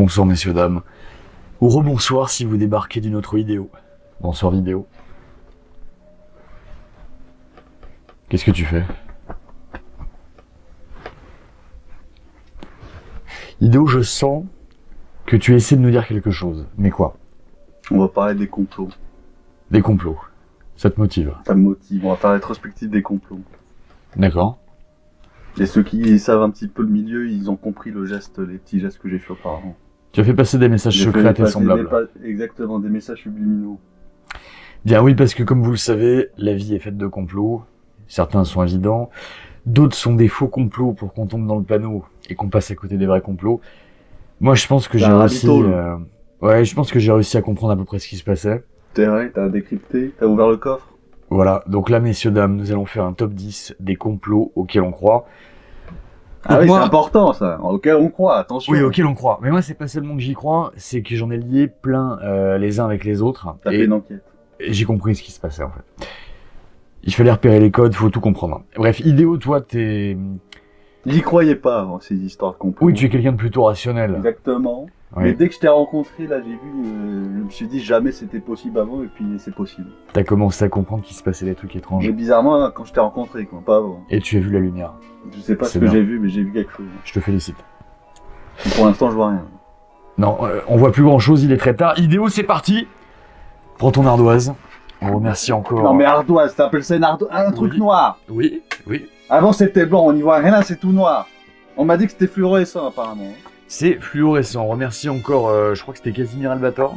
Bonsoir messieurs, dames. Ou rebonsoir si vous débarquez d'une autre vidéo. Bonsoir vidéo. Qu'est-ce que tu fais? Idéo, je sens que tu essaies de nous dire quelque chose. Mais quoi? On va parler des complots. Des complots. Ça te motive? Ça me motive. On va faire la rétrospective des complots. D'accord. Et ceux qui savent un petit peu le milieu, ils ont compris le geste, les petits gestes que j'ai fait auparavant. Tu as fait passer des messages secrets à tes semblables. Exactement, des messages subliminaux. Bien oui, parce que comme vous le savez, la vie est faite de complots. Certains sont évidents. D'autres sont des faux complots pour qu'on tombe dans le panneau et qu'on passe à côté des vrais complots. Moi, je pense que j'ai réussi... Ouais, je pense que j'ai réussi à comprendre à peu près ce qui se passait. T'es vrai, t'as décrypté, t'as ouvert le coffre. Voilà, donc là, messieurs, dames, nous allons faire un top 10 des complots auxquels on croit. Ah oui, c'est important ça, auquel on croit, attention. Oui, auquel on croit. Mais moi, c'est pas seulement que j'y crois, c'est que j'en ai lié plein les uns avec les autres. T'as fait une enquête. Et j'ai compris ce qui se passait en fait. Il fallait repérer les codes, faut tout comprendre. Bref, Idéo, toi, t'es... J'y croyais pas avant ces histoires de complots. Oui, tu es quelqu'un de plutôt rationnel. Exactement. Oui. Mais dès que je t'ai rencontré, là, j'ai vu, je me suis dit jamais c'était possible avant, et puis c'est possible. T'as commencé à comprendre qu'il se passait des trucs étranges. Mais bizarrement, quand je t'ai rencontré, quoi, pas avant. Et tu as vu la lumière. Je sais pas ce que j'ai vu, mais j'ai vu quelque chose. Je te félicite. Et pour l'instant, je vois rien. Non, on voit plus grand chose, il est très tard. Idéo, c'est parti. Prends ton ardoise. On remercie encore. Non mais ardoise, t'appelles ça un truc noir. Oui, oui. Avant c'était blanc, on y voit rien, là c'est tout noir. On m'a dit que c'était fluorescent apparemment. C'est fluorescent. On remercie encore, je crois que c'était Casimir Albator,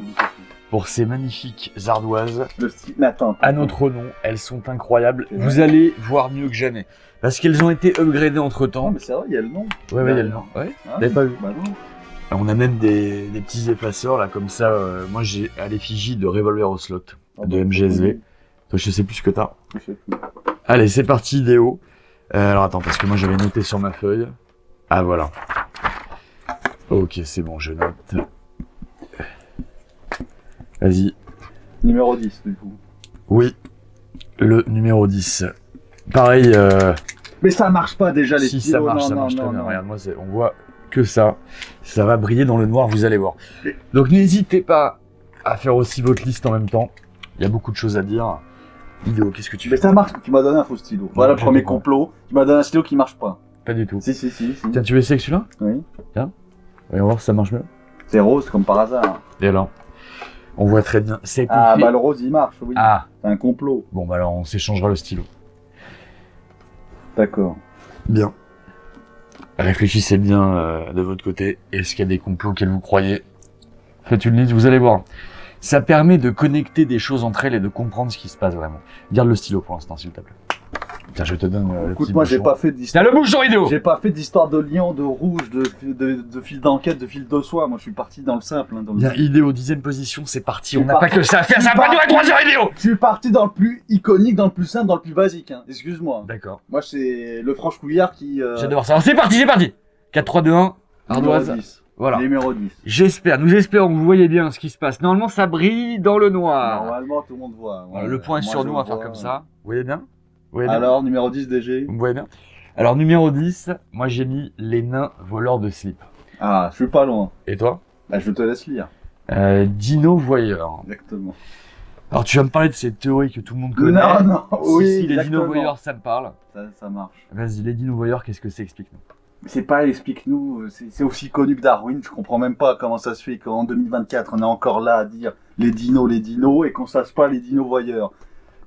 pour ces magnifiques ardoises. Le style, mais attends. À notre nom, elles sont incroyables. Vous allez voir mieux que jamais. Parce qu'elles ont été upgradées entre temps. Non mais c'est vrai, il y a le nom. Ouais, il y a le nom. Ouais, ah, t'avais pas vu. Bah non. On a même des petits effaceurs là, comme ça. Moi j'ai à l'effigie de Revolver au slot, de MGSV. Toi, je sais plus ce que t'as. Je sais plus. Allez, c'est parti, Idéo. Alors attends, parce que moi j'avais noté sur ma feuille. Ah voilà. Ok, c'est bon, je note. Vas-y. Numéro 10 du coup. Oui, le numéro 10. Pareil. Mais ça marche pas déjà les si stylos. Ça marche, non, ça non, marche. non, non. Regarde, moi on voit que ça. Ça va briller dans le noir, vous allez voir. Donc n'hésitez pas à faire aussi votre liste en même temps. Il y a beaucoup de choses à dire. Idéo, qu'est-ce que tu fais? Mais ça marche, tu m'as donné un faux stylo. Voilà le premier complot. Tu m'as donné un stylo qui marche pas. Pas du tout. Si. Tiens, tu veux essayer avec celui-là? Oui. Tiens. Voyons voir si ça marche mieux. C'est rose comme par hasard. Et alors? On voit très bien. C'est Ah bah le rose il marche, oui. Ah. C'est un complot. Bon bah alors on s'échangera le stylo. D'accord. Bien. Réfléchissez bien de votre côté. Est-ce qu'il y a des complots auxquels vous croyez? Faites une liste, vous allez voir. Ça permet de connecter des choses entre elles et de comprendre ce qui se passe vraiment. Garde le stylo pour l'instant, s'il te plaît. Tiens, je te donne le Écoute, petit moi bouchon. j'ai pas fait d'histoire. Tiens, le bouchon Idéo. J'ai pas fait d'histoire de lion, de rouge, de fil d'enquête, de fil de soie. Moi je suis parti dans le simple. Hein, dans le... Bien, Idéo, 10e position, c'est parti. On n'a parti. pas que ça à faire, ça va pas durer 3 heures, Idéo. Je suis parti dans le plus iconique, dans le plus simple, dans le plus basique. Hein. Excuse-moi. D'accord. Moi c'est le franche-couillard qui... J'adore ça. C'est parti, c'est parti. 4, 3, 2, 1. Ardoise. Numéro 10. Voilà. Numéro 10. Nous espérons que vous voyez bien ce qui se passe. Normalement, ça brille dans le noir. Normalement tout le monde voit. Voilà, le point est sur nous à faire comme ça. Vous voyez bien? Vous voyez bien? Alors, numéro 10 DG. Vous me voyez bien? Alors, numéro 10, moi j'ai mis les nains voleurs de slip. Ah, je suis pas loin. Et toi? Bah, je te laisse lire. Dino voyeur. Exactement. Alors, tu vas me parler de ces théories que tout le monde connaît. Non, oui, si, les exactement. dino voyeurs, ça me parle. Ça marche. Vas-y, les dino voyeurs, qu'est-ce que c'est? Explique-nous. C'est pas, explique-nous, c'est aussi connu que Darwin, je comprends même pas comment ça se fait qu'en 2024 on est encore là à dire les dinos, et qu'on sache pas les dinos voyeurs.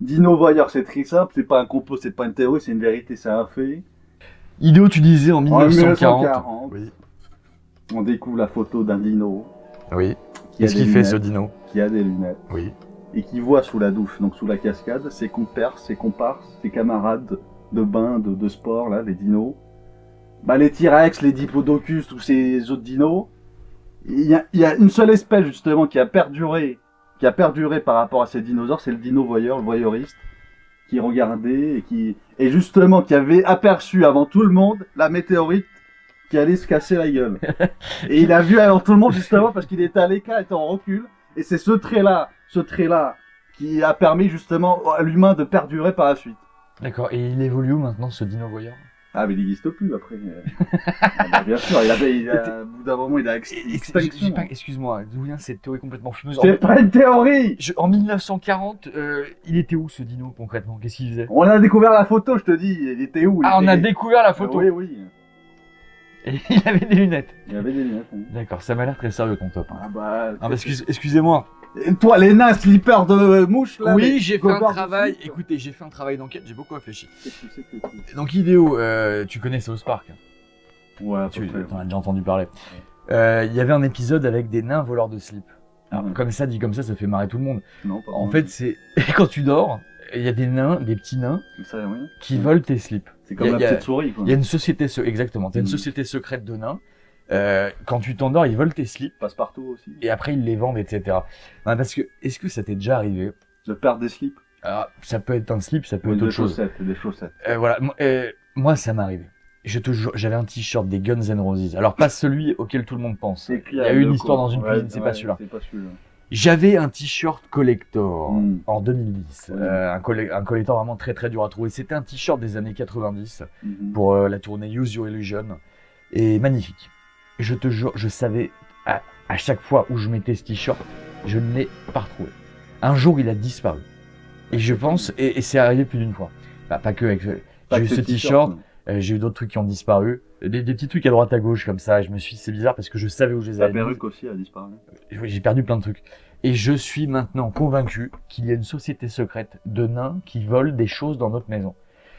Dino voyeur, c'est très simple, c'est pas un complot, c'est pas une théorie, c'est une vérité, c'est un fait. Idéo, tu disais en 1940. 1940, Oui. on découvre la photo d'un dino. Oui. Qui a Qu'est-ce des qu'il fait ce lunettes, dino? qui a des lunettes. Oui. Et qui voit sous la douche, donc sous la cascade, ses compères, ses comparses, ses camarades de bain, de sport, là, les dinos. Bah, les T-Rex, les Diplodocus, tous ces autres dinos, il y a une seule espèce justement qui a perduré par rapport à ces dinosaures, c'est le dino voyeur, le voyeuriste, qui regardait et justement qui avait aperçu avant tout le monde la météorite qui allait se casser la gueule. Et il a vu avant tout le monde justement parce qu'il était à l'écart, était en recul, et c'est ce trait-là qui a permis justement à l'humain de perdurer par la suite. D'accord. Et il évolue où maintenant ce dino voyeur? Ah, mais il n'existe plus après. Ah, bah, bien sûr, au bout d'un moment, il a extinction. Excuse-moi, d'où vient cette théorie complètement fumeuse? C'est pas une théorie! En 1940, il était où ce dino concrètement? Qu'est-ce qu'il faisait? On a découvert la photo, je te dis. Il était où? On a découvert la photo. Oui, oui. Et il avait des lunettes. Il avait des lunettes. Hein. D'accord, ça m'a l'air très sérieux ton top. Hein. Ah bah. Excusez-moi. Et toi, les nains slippers de mouche là. Oui, j'ai fait un travail. Écoutez, j'ai fait un travail d'enquête, j'ai beaucoup réfléchi. Qu'est-ce que c'est que Donc, Hideo, tu connais South Park? Ouais, tu en as déjà entendu parler. Il y avait un épisode avec des nains voleurs de slip. Alors, comme ça, dit comme ça fait marrer tout le monde. Non, pas en fait, c'est quand tu dors, il y a des nains, des petits nains, qui volent tes slips. C'est comme la petite souris, quoi. Il y a une société, exactement. T'as une société secrète de nains. Quand tu t'endors, ils volent tes slips. Passe-partout aussi. Et après, ils les vendent, etc. Non, parce que, est-ce que ça t'est déjà arrivé de perdre des slips? Alors, ça peut être un slip, ça peut être autre chose. Des chaussettes. Voilà. Moi, ça m'est arrivé. Je te jure, j'avais un t-shirt des Guns N' Roses. Alors, pas celui auquel tout le monde pense. Il y a eu une histoire dans une cuisine, c'est pas celui-là. J'avais un t-shirt collector en 2010. Un collector vraiment très très dur à trouver. C'était un t-shirt des années 90 pour la tournée Use Your Illusion. Et magnifique. Je te jure, je savais à chaque fois où je mettais ce t-shirt, je ne l'ai pas retrouvé. Un jour, il a disparu. Et je pense, et c'est arrivé plus d'une fois. Bah, pas que avec j'ai eu ce t-shirt, j'ai eu d'autres trucs qui ont disparu. Des petits trucs à droite à gauche comme ça. Et je me suis dit, c'est bizarre parce que je savais où je les avais. La perruque aussi a disparu. J'ai perdu plein de trucs. Et je suis maintenant convaincu qu'il y a une société secrète de nains qui volent des choses dans notre maison.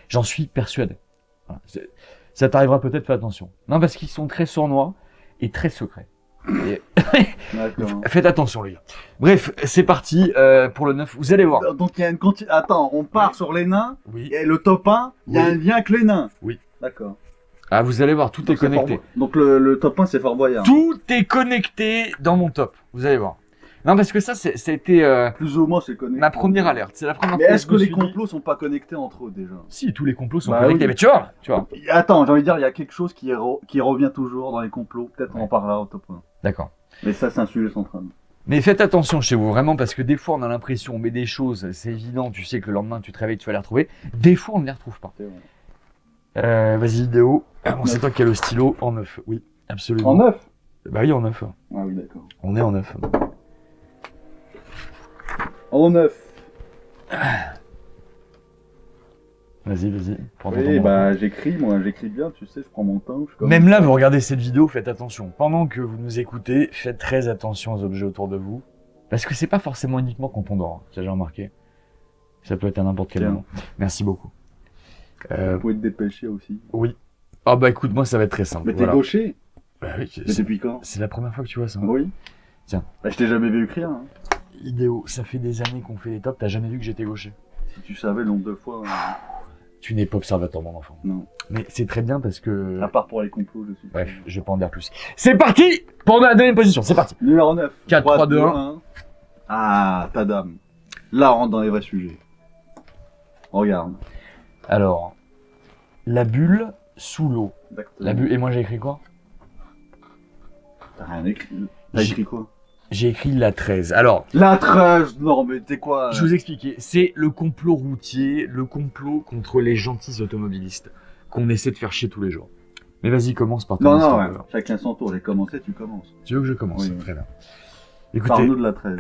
J'en suis persuadé. Voilà. Ça t'arrivera peut-être, fais attention. Non, parce qu'ils sont très sournois et très secrets. Et... Faites attention, les gars. Bref, c'est parti pour le 9. Vous allez voir. Donc, il y a une Attends, on part sur les nains. Oui. Et le top 1, il y a un lien avec les nains. Oui. D'accord. Ah, vous allez voir, tout est connecté. Donc, le top 1, c'est Fort Boyard. Tout est connecté dans mon top. Vous allez voir. Non, parce que ça a été plus ou moins c'est connecté. Ma première alerte. C'est la première fois. Mais est-ce que les complots sont pas connectés entre eux déjà? Si, tous les complots sont connectés. Oui. Mais tu vois. Attends, j'ai envie de dire, il y a quelque chose qui revient toujours dans les complots. Peut-être on en parlera au top 1. D'accord. Mais ça, c'est un sujet central. Mais faites attention chez vous, vraiment, parce que des fois, on a l'impression, on met des choses, c'est évident, tu sais que le lendemain, tu te réveilles, tu vas les retrouver. Des fois, on ne les retrouve pas. Vas-y, Hideo. Bon, c'est toi qui as le stylo en 9. Oui, absolument. En 9? Bah oui, en 9. Ah oui, d'accord. On est en 9. En 9. Vas-y. Oui, bah j'écris bien, tu sais, je prends mon temps. Même là, vous regardez cette vidéo, faites attention. Pendant que vous nous écoutez, faites très attention aux objets autour de vous. Parce que c'est pas forcément uniquement quand on dort, ça j'ai remarqué. Ça peut être à n'importe quel moment. Merci beaucoup. Vous pouvez te dépêcher aussi. Oui. Ah bah écoute, moi ça va être très simple. Mais t'es gaucher? Bah oui. Mais depuis quand? C'est la première fois que tu vois ça. Oui. Tiens. Bah je t'ai jamais vu écrire. Hein. Hideo, ça fait des années qu'on fait les tops, t'as jamais vu que j'étais gaucher? Si tu savais le nombre de fois... Tu n'es pas observateur, mon enfant. Non. Mais c'est très bien parce que... À part pour les complots, je suis... Bref, je vais pas en dire plus. C'est parti pour la deuxième position, c'est parti. Numéro 9. 4, 3, 2, 1. Ah, ta dame. Là, on rentre dans les vrais sujets. Regarde. Alors, la bulle sous l'eau. La bulle... Et moi, j'ai écrit quoi? T'as rien écrit. T'as écrit quoi? J'ai écrit la 13. Alors... La 13. Non, mais t'es quoi? Je vous expliquais. C'est le complot routier, le complot contre les gentils automobilistes qu'on essaie de faire chier tous les jours. Mais vas-y, commence par ton histoire. Non, chacun son tour. J'ai commencé, tu commences. Tu veux que je commence? Oui. Très bien. Écoutez, parle-nous de la 13.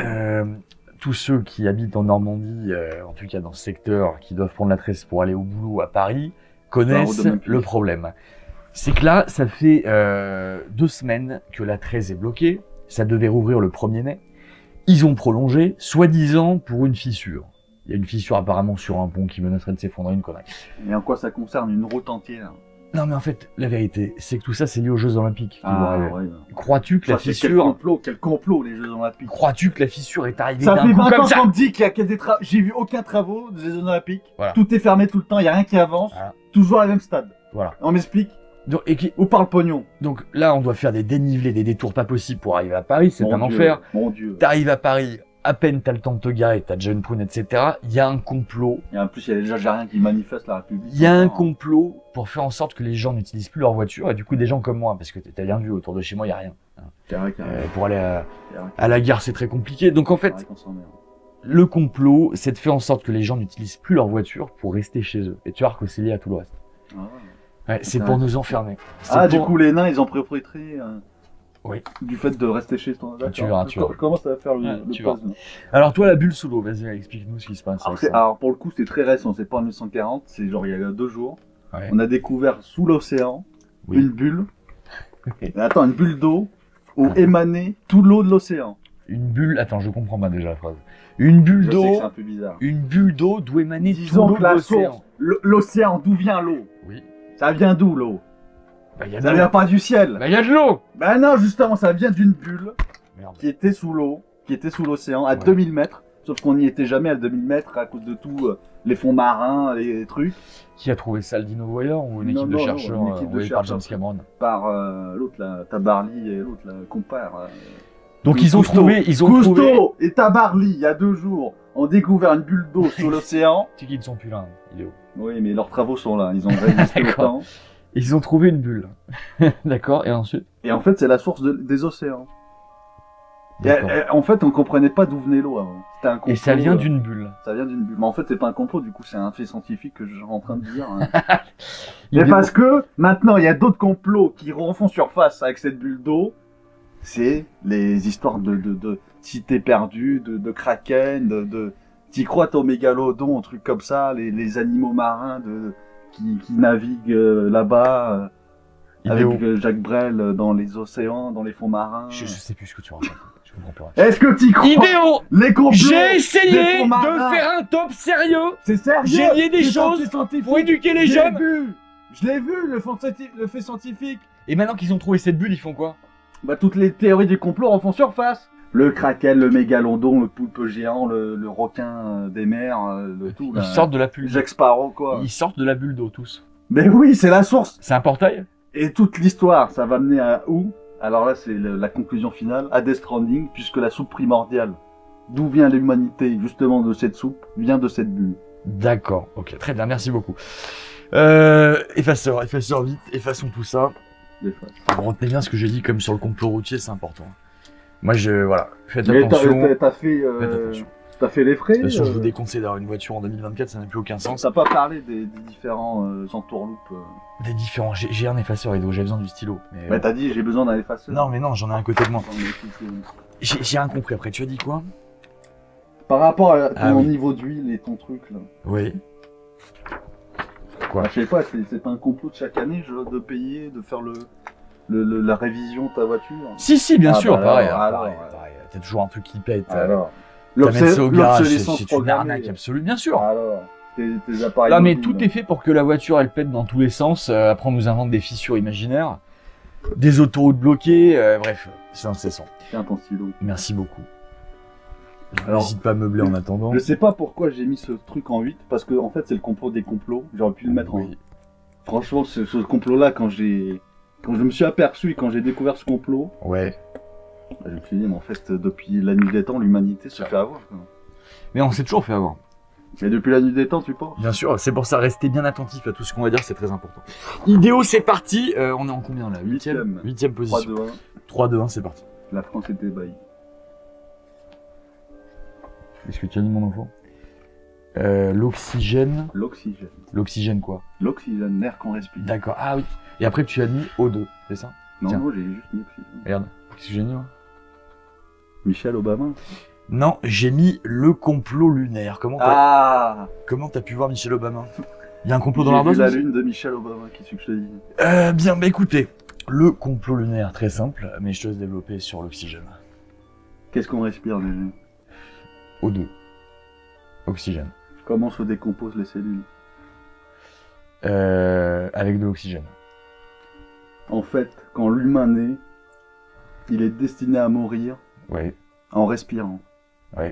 Tous ceux qui habitent en Normandie, en tout cas dans ce secteur, qui doivent prendre la 13 pour aller au boulot à Paris, connaissent le problème. C'est que là, ça fait 2 semaines que la 13 est bloquée. Ça devait rouvrir le 1er mai. Ils ont prolongé, soi-disant, pour une fissure. Il y a une fissure apparemment sur un pont qui menacerait de s'effondrer, une connerie. Et en quoi ça concerne une route entière? Non mais en fait, la vérité, c'est que tout ça c'est lié aux Jeux Olympiques. Ouais. Crois-tu que la fissure... Quel complot, les Jeux Olympiques. Crois-tu que la fissure est arrivée d'un coup comme ça? Ça fait 20 ans qu'on me dit qu'il y a des travaux... J'ai vu aucun travaux des Jeux Olympiques. Voilà. Tout est fermé tout le temps, il n'y a rien qui avance. Voilà. Toujours à la même stade. Voilà. On m'explique? Donc, où part le pognon? Donc là, on doit faire des dénivelés, des détours pas possibles pour arriver à Paris, c'est un enfer. Mon Dieu. T'arrives à Paris, à peine t'as le temps de te garer, t'as déjà une prune, etc. Il y a un complot. Et en plus, il y a déjà rien qui manifeste la République. Il y a un complot pour faire en sorte que les gens n'utilisent plus leur voiture, et du coup des gens comme moi, parce que t'as bien vu, autour de chez moi, il y a rien. Pour aller à la gare, c'est très compliqué. Donc en fait, le complot, c'est de faire en sorte que les gens n'utilisent plus leur voiture pour rester chez eux. Et tu vois que c'est lié à tout le reste. Ouais, c'est pour nous enfermer. Ah, pour... du coup, les nains, ils ont profité oui. du fait de rester chez toi. Tu verras, tu verras. Je commence à faire le tu puzzle. Alors toi, la bulle sous l'eau, vas-y, explique-nous ce qui se passe. Alors, pour le coup, c'est très récent, c'est pas en 1940, c'est genre il y a 2 jours. Ouais. On a découvert sous l'océan une bulle. Attends, une bulle d'eau où émanait tout l'eau de l'océan. Une bulle, attends, je comprends pas déjà la phrase. Une bulle Je sais que d'eau, c'est un peu bizarre. une bulle d'eau d'où émanait tout Disons l'eau que de la l'océan. source, l'océan, d'où vient l'eau? Oui. Ça vient d'où l'eau? Bah, y a de Ça l'eau. vient pas du ciel. Bah, y a de l'eau. Bah non, justement, ça vient d'une bulle Merde. qui était sous l'eau, qui était sous l'océan, à Ouais. 2000 mètres. Sauf qu'on n'y était jamais à 2000 mètres à cause de tout, les fonds marins, les trucs, Qui a trouvé ça, le Dino Voyeur ou une Non, équipe de non, chercheurs une équipe de envoyée par chercheurs. James Cameron? par l'autre là, Tabarly et l'autre là, compère. Donc ils ont Cousteau. trouvé, Cousteau trouvé. et Tabarly, il y a 2 jours, ont découvert une bulle d'eau sous l'océan. C'est qu'ils ne sont plus là, il est où? Oui, mais leurs travaux sont là, ils ont résisté D'accord. longtemps. Ils ont trouvé une bulle. D'accord, et ensuite? Et en fait, c'est la source des océans. Et, D'accord. en fait, on comprenait pas d'où venait l'eau avant. C'était un complot, Et ça vient d'une bulle. Ça vient d'une bulle. Mais en fait, c'est pas un complot, du coup, c'est un fait scientifique que je suis en train de dire. Hein. Il Mais est- parce que maintenant, il y a d'autres complots qui refont surface avec cette bulle d'eau. C'est les histoires de cités perdues, de kraken, t'y crois toi, mégalodon, un truc comme ça, les animaux marins qui naviguent là-bas il est avec où? Jacques Brel dans les océans, dans les fonds marins. Je sais plus ce que tu racontes. Je comprends pas. Est-ce que t'y crois? Idéo! Les complots J'ai des essayé fonds de marins. faire un top sérieux C'est sérieux. J'ai lié des C'est un choses fait scientifique. pour éduquer les Je l'ai jeunes. vu. Je l'ai vu, le fait scientifique. Et maintenant qu'ils ont trouvé cette bulle, ils font quoi? Bah, toutes les théories du complot refont surface. Le kraken, le mégalodon, le poulpe géant, le requin des mers, le tout. Ils sortent de la bulle. Jack Sparrow, quoi. Ils sortent de la bulle d'eau tous. Mais oui, c'est la source. C'est un portail? Et toute l'histoire, ça va mener à où? Alors là, c'est la conclusion finale, à Death Stranding, puisque la soupe primordiale, d'où vient l'humanité, justement de cette soupe, vient de cette bulle. D'accord, ok, très bien, merci beaucoup. Effaceur vite, effaçons tout ça. Des fois. Retenez bien ce que j'ai dit, comme sur le complot routier, c'est important. Moi, voilà, faites Mais attention. t'as Faites attention. fait les frais. Bien sûr, je vous déconseille d'avoir une voiture en 2024, ça n'a plus aucun sens. T'as pas parlé des différents entourloupes. Des différents, j'ai un effaceur, Edo, j'ai besoin du stylo. Mais, Bah t'as dit j'ai besoin d'un effaceur. non, mais non, j'en ai un à côté de moi. Non, mais écoute, J'ai rien compris après, tu as dit quoi? par rapport à ton Ah oui. niveau d'huile et ton truc là. Oui. Quoi? Bah, je sais pas, c'est pas un complot de chaque année de payer, de faire la révision de ta voiture. Si, bien Ah, sûr, bah pareil, alors, pareil. T'as toujours un truc qui pète. Alors, T'as mettre ça au garage, l'obsolescence c'est une programmée. arnaque absolue, bien sûr. Alors, tes appareils. Là, mais mobiles. tout est fait pour que la voiture, elle pète dans tous les sens. Après, on nous invente des fissures imaginaires, des autoroutes bloquées, bref, c'est incessant. Tiens ton stylo. Merci beaucoup. Alors, N'hésite pas à meubler en attendant. Je sais pas pourquoi j'ai mis ce truc en 8, parce que en fait c'est le complot des complots. J'aurais pu le mettre en. Oui. Franchement, ce complot-là, quand je me suis aperçu et quand j'ai découvert ce complot, Ouais. je me suis dit, mais en fait, depuis la nuit des temps, l'humanité se fait avoir. Quoi. Mais on s'est toujours fait avoir. Mais depuis la nuit des temps, tu penses? Bien sûr, c'est pour ça, restez bien attentifs à tout ce qu'on va dire, c'est très important. Idéo, c'est parti. On est en combien là? Huitième. Huitième 3, position. 2, 1, 3, 2, 1, c'est parti. la France était ébahie. Qu'est-ce que tu as dit, mon enfant? L'oxygène. L'oxygène. L'oxygène quoi? L'oxygène, l'air qu'on respire. D'accord, ah oui. Et après, tu as mis O2, c'est ça? Non, Tiens. non, j'ai juste mis oxygène. Regarde, qu'est-ce que j'ai mis moi? Michel Obama. Non, j'ai mis le complot lunaire. Comment t'as pu voir Michel Obama? Il y a un complot dans J'ai vu l'ardoise la aussi lune de Michel Obama, qu'est-ce que je te dis? Bien, bah écoutez, le complot lunaire, très simple, mais je te laisse développer sur l'oxygène. Qu'est-ce qu'on respire déjà? O2. Oxygène. Comment se décomposent les cellules? Avec de l'oxygène. En fait, quand l'humain naît, il est destiné à mourir Oui, en respirant. oui.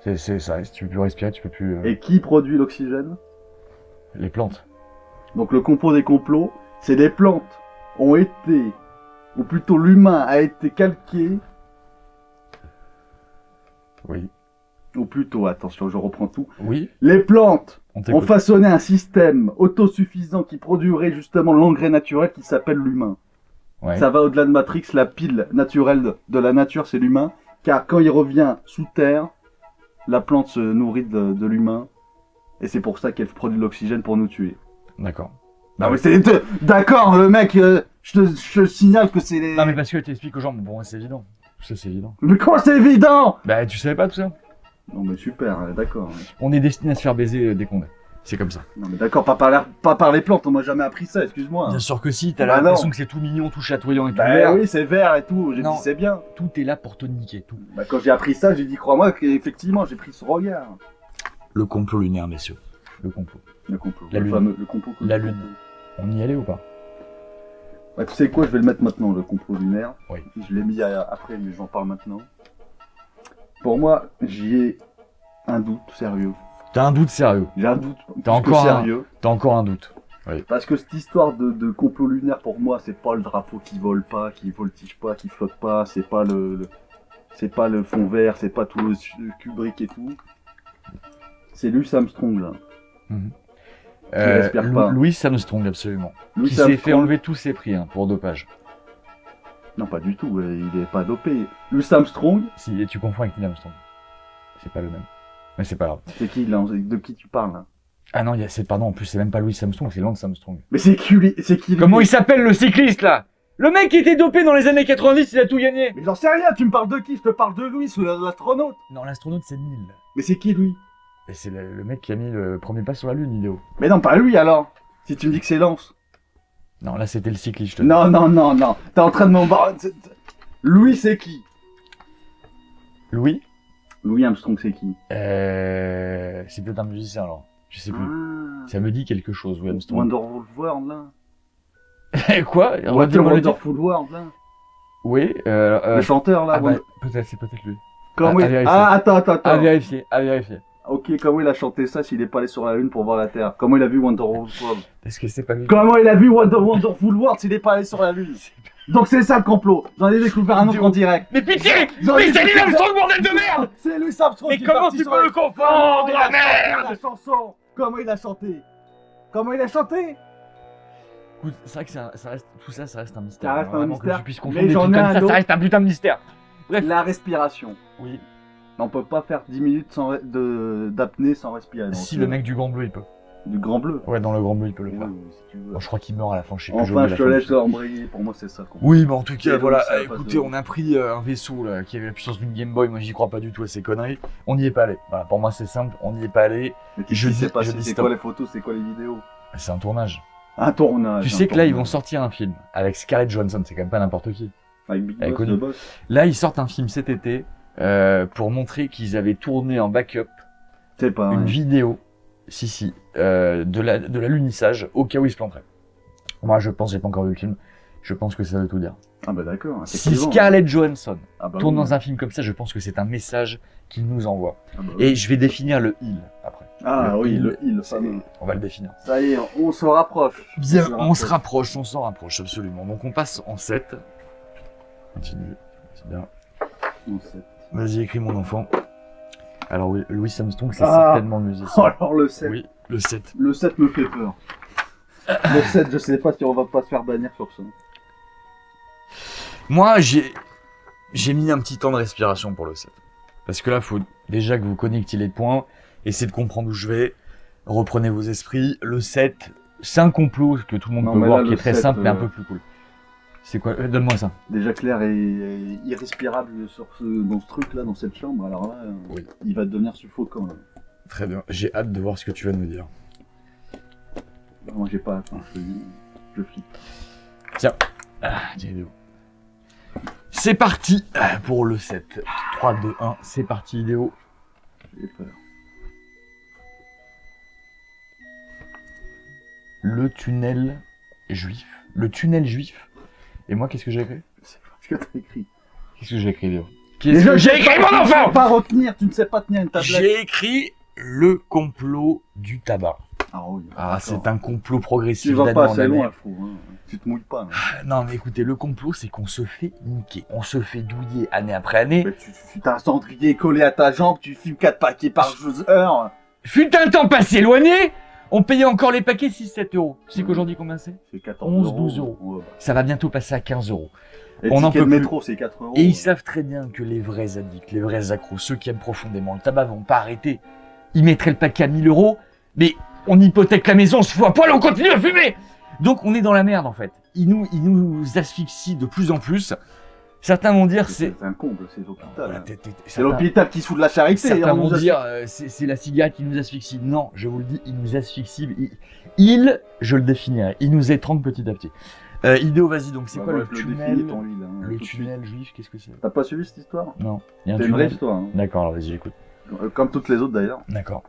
C'est ça, si tu peux plus respirer, tu peux plus... Et qui produit l'oxygène? Les plantes. Donc le complot des complots, c'est les plantes ont été, ou plutôt l'humain a été calqué, Oui. ou plutôt, attention, je reprends tout, Oui, les plantes on ont t'écoute. façonné un système autosuffisant qui produirait justement l'engrais naturel qui s'appelle l'humain. Ouais. Ça va au-delà de Matrix, la pile naturelle de la nature, c'est l'humain, car quand il revient sous terre, la plante se nourrit de l'humain, et c'est pour ça qu'elle produit de l'oxygène pour nous tuer. D'accord. Non, mais c'est... D'accord, le mec, je te signale que c'est les... Non, mais parce que tu expliques aux gens, mais bon, c'est évident. Ça, c'est évident. Mais comment c'est évident? Bah, tu savais pas tout ça? Non, mais super, d'accord. On est destiné à se faire baiser dès qu'on est. C'est comme ça. Non, mais d'accord, pas par les plantes, on m'a jamais appris ça, excuse-moi. Bien sûr que si, t'as Bah l'impression non. que c'est tout mignon, tout chatoyant et tout Bah vert. oui, c'est vert et tout, j'ai Non. dit c'est bien. Tout est là pour te niquer, tout. Bah quand j'ai appris ça, j'ai dit crois-moi qu'effectivement j'ai pris ce regard. Le complot lunaire, messieurs. Le complot. Le complot. La le lune. fameux, le complot. La lune. On y allait ou pas? Bah tu sais quoi, je vais le mettre maintenant, le complot lunaire. Oui. Je l'ai mis après, mais j'en parle maintenant. Pour moi, j'y ai un doute sérieux. T'as un doute sérieux. J'ai un doute T'as plus que encore sérieux. T'as encore un doute. Parce que cette histoire de complot lunaire, pour moi, c'est pas le drapeau qui vole pas, qui voltige pas, qui flotte pas, c'est pas c'est pas le fond vert, c'est pas tout le Kubrick et tout. C'est Louis Armstrong, là. respire pas. Louis Armstrong, absolument. Louis Qui s'est fait Armstrong- enlever tous ses prix pour dopage. Non, pas du tout, il est pas dopé. Louis Armstrong, Si, et tu confonds avec Neil Armstrong. C'est pas le même. Mais c'est pas grave. c'est qui, là, de qui tu parles, là? Ah non, pardon, en plus, c'est même pas Louis Armstrong, c'est Lance Armstrong. Mais c'est qui, lui? Comment il s'appelle le cycliste là? Le mec qui était dopé dans les années 90, il a tout gagné. Mais j'en sais rien, tu me parles de qui? Je te parle de Louis, l'astronaute. Non, l'astronaute c'est Neil. Mais c'est qui, lui? Et c'est le mec qui a mis le premier pas sur la lune, idéo. Mais non, pas lui, alors. Si tu me dis que c'est Lance. Non, là c'était le cycliste, je te dis. Non, non, non, non. T'es en train de m'embarrasser. Louis, c'est qui? Louis Louis Armstrong, c'est qui? C'est peut-être un musicien alors. Je sais plus. Ah. Ça me dit quelque chose, Louis Armstrong. Wonderful World, là. Quoi? Redis-moi le titre. Wonderful World, là. Oui, Le chanteur, là. ah bah, peut-être, c'est peut-être lui. Comment à il... vérifier. Ah, attends. À vérifier, à vérifier. Ok, comment il a chanté ça s'il est pas allé sur la Lune pour voir la Terre? Comment il a vu Wonderful World? Est-ce que c'est pas lui? Comment il a vu Wonderful World s'il est pas allé sur la Lune? Donc c'est ça le complot. J'en ai découvert un autre en direct. Mais pitié! J'en Mais ai c'est Neil découvert- Armstrong, bordel de merde! C'est Louis Armstrong Mais qui est comment parti tu sur peux la- le confondre, il la a chanté merde? la chanson? Comment il a chanté? Comment il a chanté? Écoute, c'est vrai que ça reste, tout ça, ça reste un mystère. Ça reste un Vraiment, mystère. Que tu puisses confondre Mais des j'en trucs ai comme un ça, autre. ça reste un putain de mystère. Bref. La respiration. Oui. On peut pas faire 10 minutes d'apnée sans respirer. Donc, Si le mec du Grand Bleu, il peut. Du Grand Bleu. Ouais, dans le Grand Bleu, il peut le Oui, faire. si tu veux. Bon, je crois qu'il meurt à la fin, je sais plus. j'ai Enfin, oublié je te la fin. laisse embrayer. Pour moi, c'est ça. Quoi. Oui, mais en tout cas, Et voilà. donc, ça Écoutez, passe on a pris un vaisseau là, qui avait la puissance d'une Game Boy. Moi, j'y crois pas du tout à ces conneries. On n'y est pas allé. Voilà, pour moi, c'est simple. On n'y est pas allé. Mais tu Je sais dis- pas je c'est dis c'est stop. quoi les photos, c'est quoi les vidéos? C'est un tournage. Un tournage. Tu un sais que là, ils tournage. vont sortir un film avec Scarlett Johansson. C'est quand même pas n'importe qui. Avec Big Elle est Boss, connue. le boss. Là, ils sortent un film cet été pour montrer qu'ils avaient tourné en backup C'est pas. une ouais. vidéo, de l'alunissage au cas où il se planterait. Moi, je pense, j'ai pas encore vu le film, je pense que ça veut tout dire. Ah bah d'accord. Si effectivement. Scarlett Johansson Ah bah tourne oui. dans un film comme ça, je pense que c'est un message qu'il nous envoie. Ah bah oui. Et je vais définir le il après. Ah le oui, il, le c'est- fameux. On va le définir. Ça y est, on se rapproche. Bien, on s'en rapproche, absolument. Donc on passe en 7. Continue, c'est bien. On sait. Vas-y, écris mon enfant. Alors oui, Louis Armstrong, c'est Ah. certainement le Oh, musicien. alors le 7. Oui, le 7. Le 7 me fait peur. Le 7, je sais pas si on va pas se faire bannir sur ça. Moi, j'ai mis un petit temps de respiration pour le 7. Parce que là, faut déjà que vous connectiez les points, essayez de comprendre où je vais, reprenez vos esprits. Le 7, c'est un complot que tout le monde Non, peut mais voir, là, qui le est très 7, simple, mais un peu plus cool. C'est quoi? Donne-moi ça. Déjà Claire est irrespirable dans ce truc là, dans cette chambre, alors là, Oui. il va devenir suffocant. Là. Très bien, j'ai hâte de voir ce que tu vas nous dire. Moi j'ai pas, enfin, je flippe. Tiens, tiens, vidéo. C'est parti pour le 7. 3, 2, 1, c'est parti, vidéo. J'ai peur. Le tunnel juif. Le tunnel juif. Et moi, qu'est-ce que j'ai écrit? C'est pas ce que t'as écrit. Qu'est-ce que j'ai écrit, Léo? Qu'est-ce que j'ai écrit, mon Tu enfant? sais pas retenir, tu ne sais pas tenir une tablette. J'ai écrit le complot du tabac. Ah oui. Ah, d'accord. c'est un complot Tu progressif vas pas d'année en assez année. loin, je trouve. Hein. Tu te mouilles pas. Là. Non, mais écoutez, le complot, c'est qu'on se fait niquer. On se fait douiller année après année. Mais tu t'as un cendrier collé à ta jambe, tu fumes 4 paquets par heure. Fut un temps passé éloigné, on payait encore les paquets 6-7 euros. Tu sais qu'aujourd'hui, combien c'est? C'est 14 11, euros. 12 euros. Ouais. Ça va bientôt passer à 15 euros. Et On le en ticket peut de plus. métro, c'est 4 euros. Et ils savent très bien que les vrais addicts, les vrais accros, ceux qui aiment profondément le tabac vont pas arrêter. Ils mettraient le paquet à 1000 euros, mais on hypothèque la maison, on se fout à poil, on continue à fumer. Donc on est dans la merde en fait. Il nous asphyxie de plus en plus. Certains vont dire C'est un comble, c'est l'hôpital. Voilà, Hein. C'est l'hôpital qui se fout de la charité. Certains vont dire c'est la cigarette qui nous asphyxie. Non, je vous le dis, il nous asphyxie. Je le définirais, il nous étrangle petit à petit. Idéo, vas-y, donc c'est quoi le tunnel Le tunnel juif, qu'est-ce que c'est? T'as pas suivi cette histoire? Non. C'est une vraie histoire. Hein. D'accord, alors vas-y, j'écoute. Comme toutes les autres d'ailleurs. D'accord.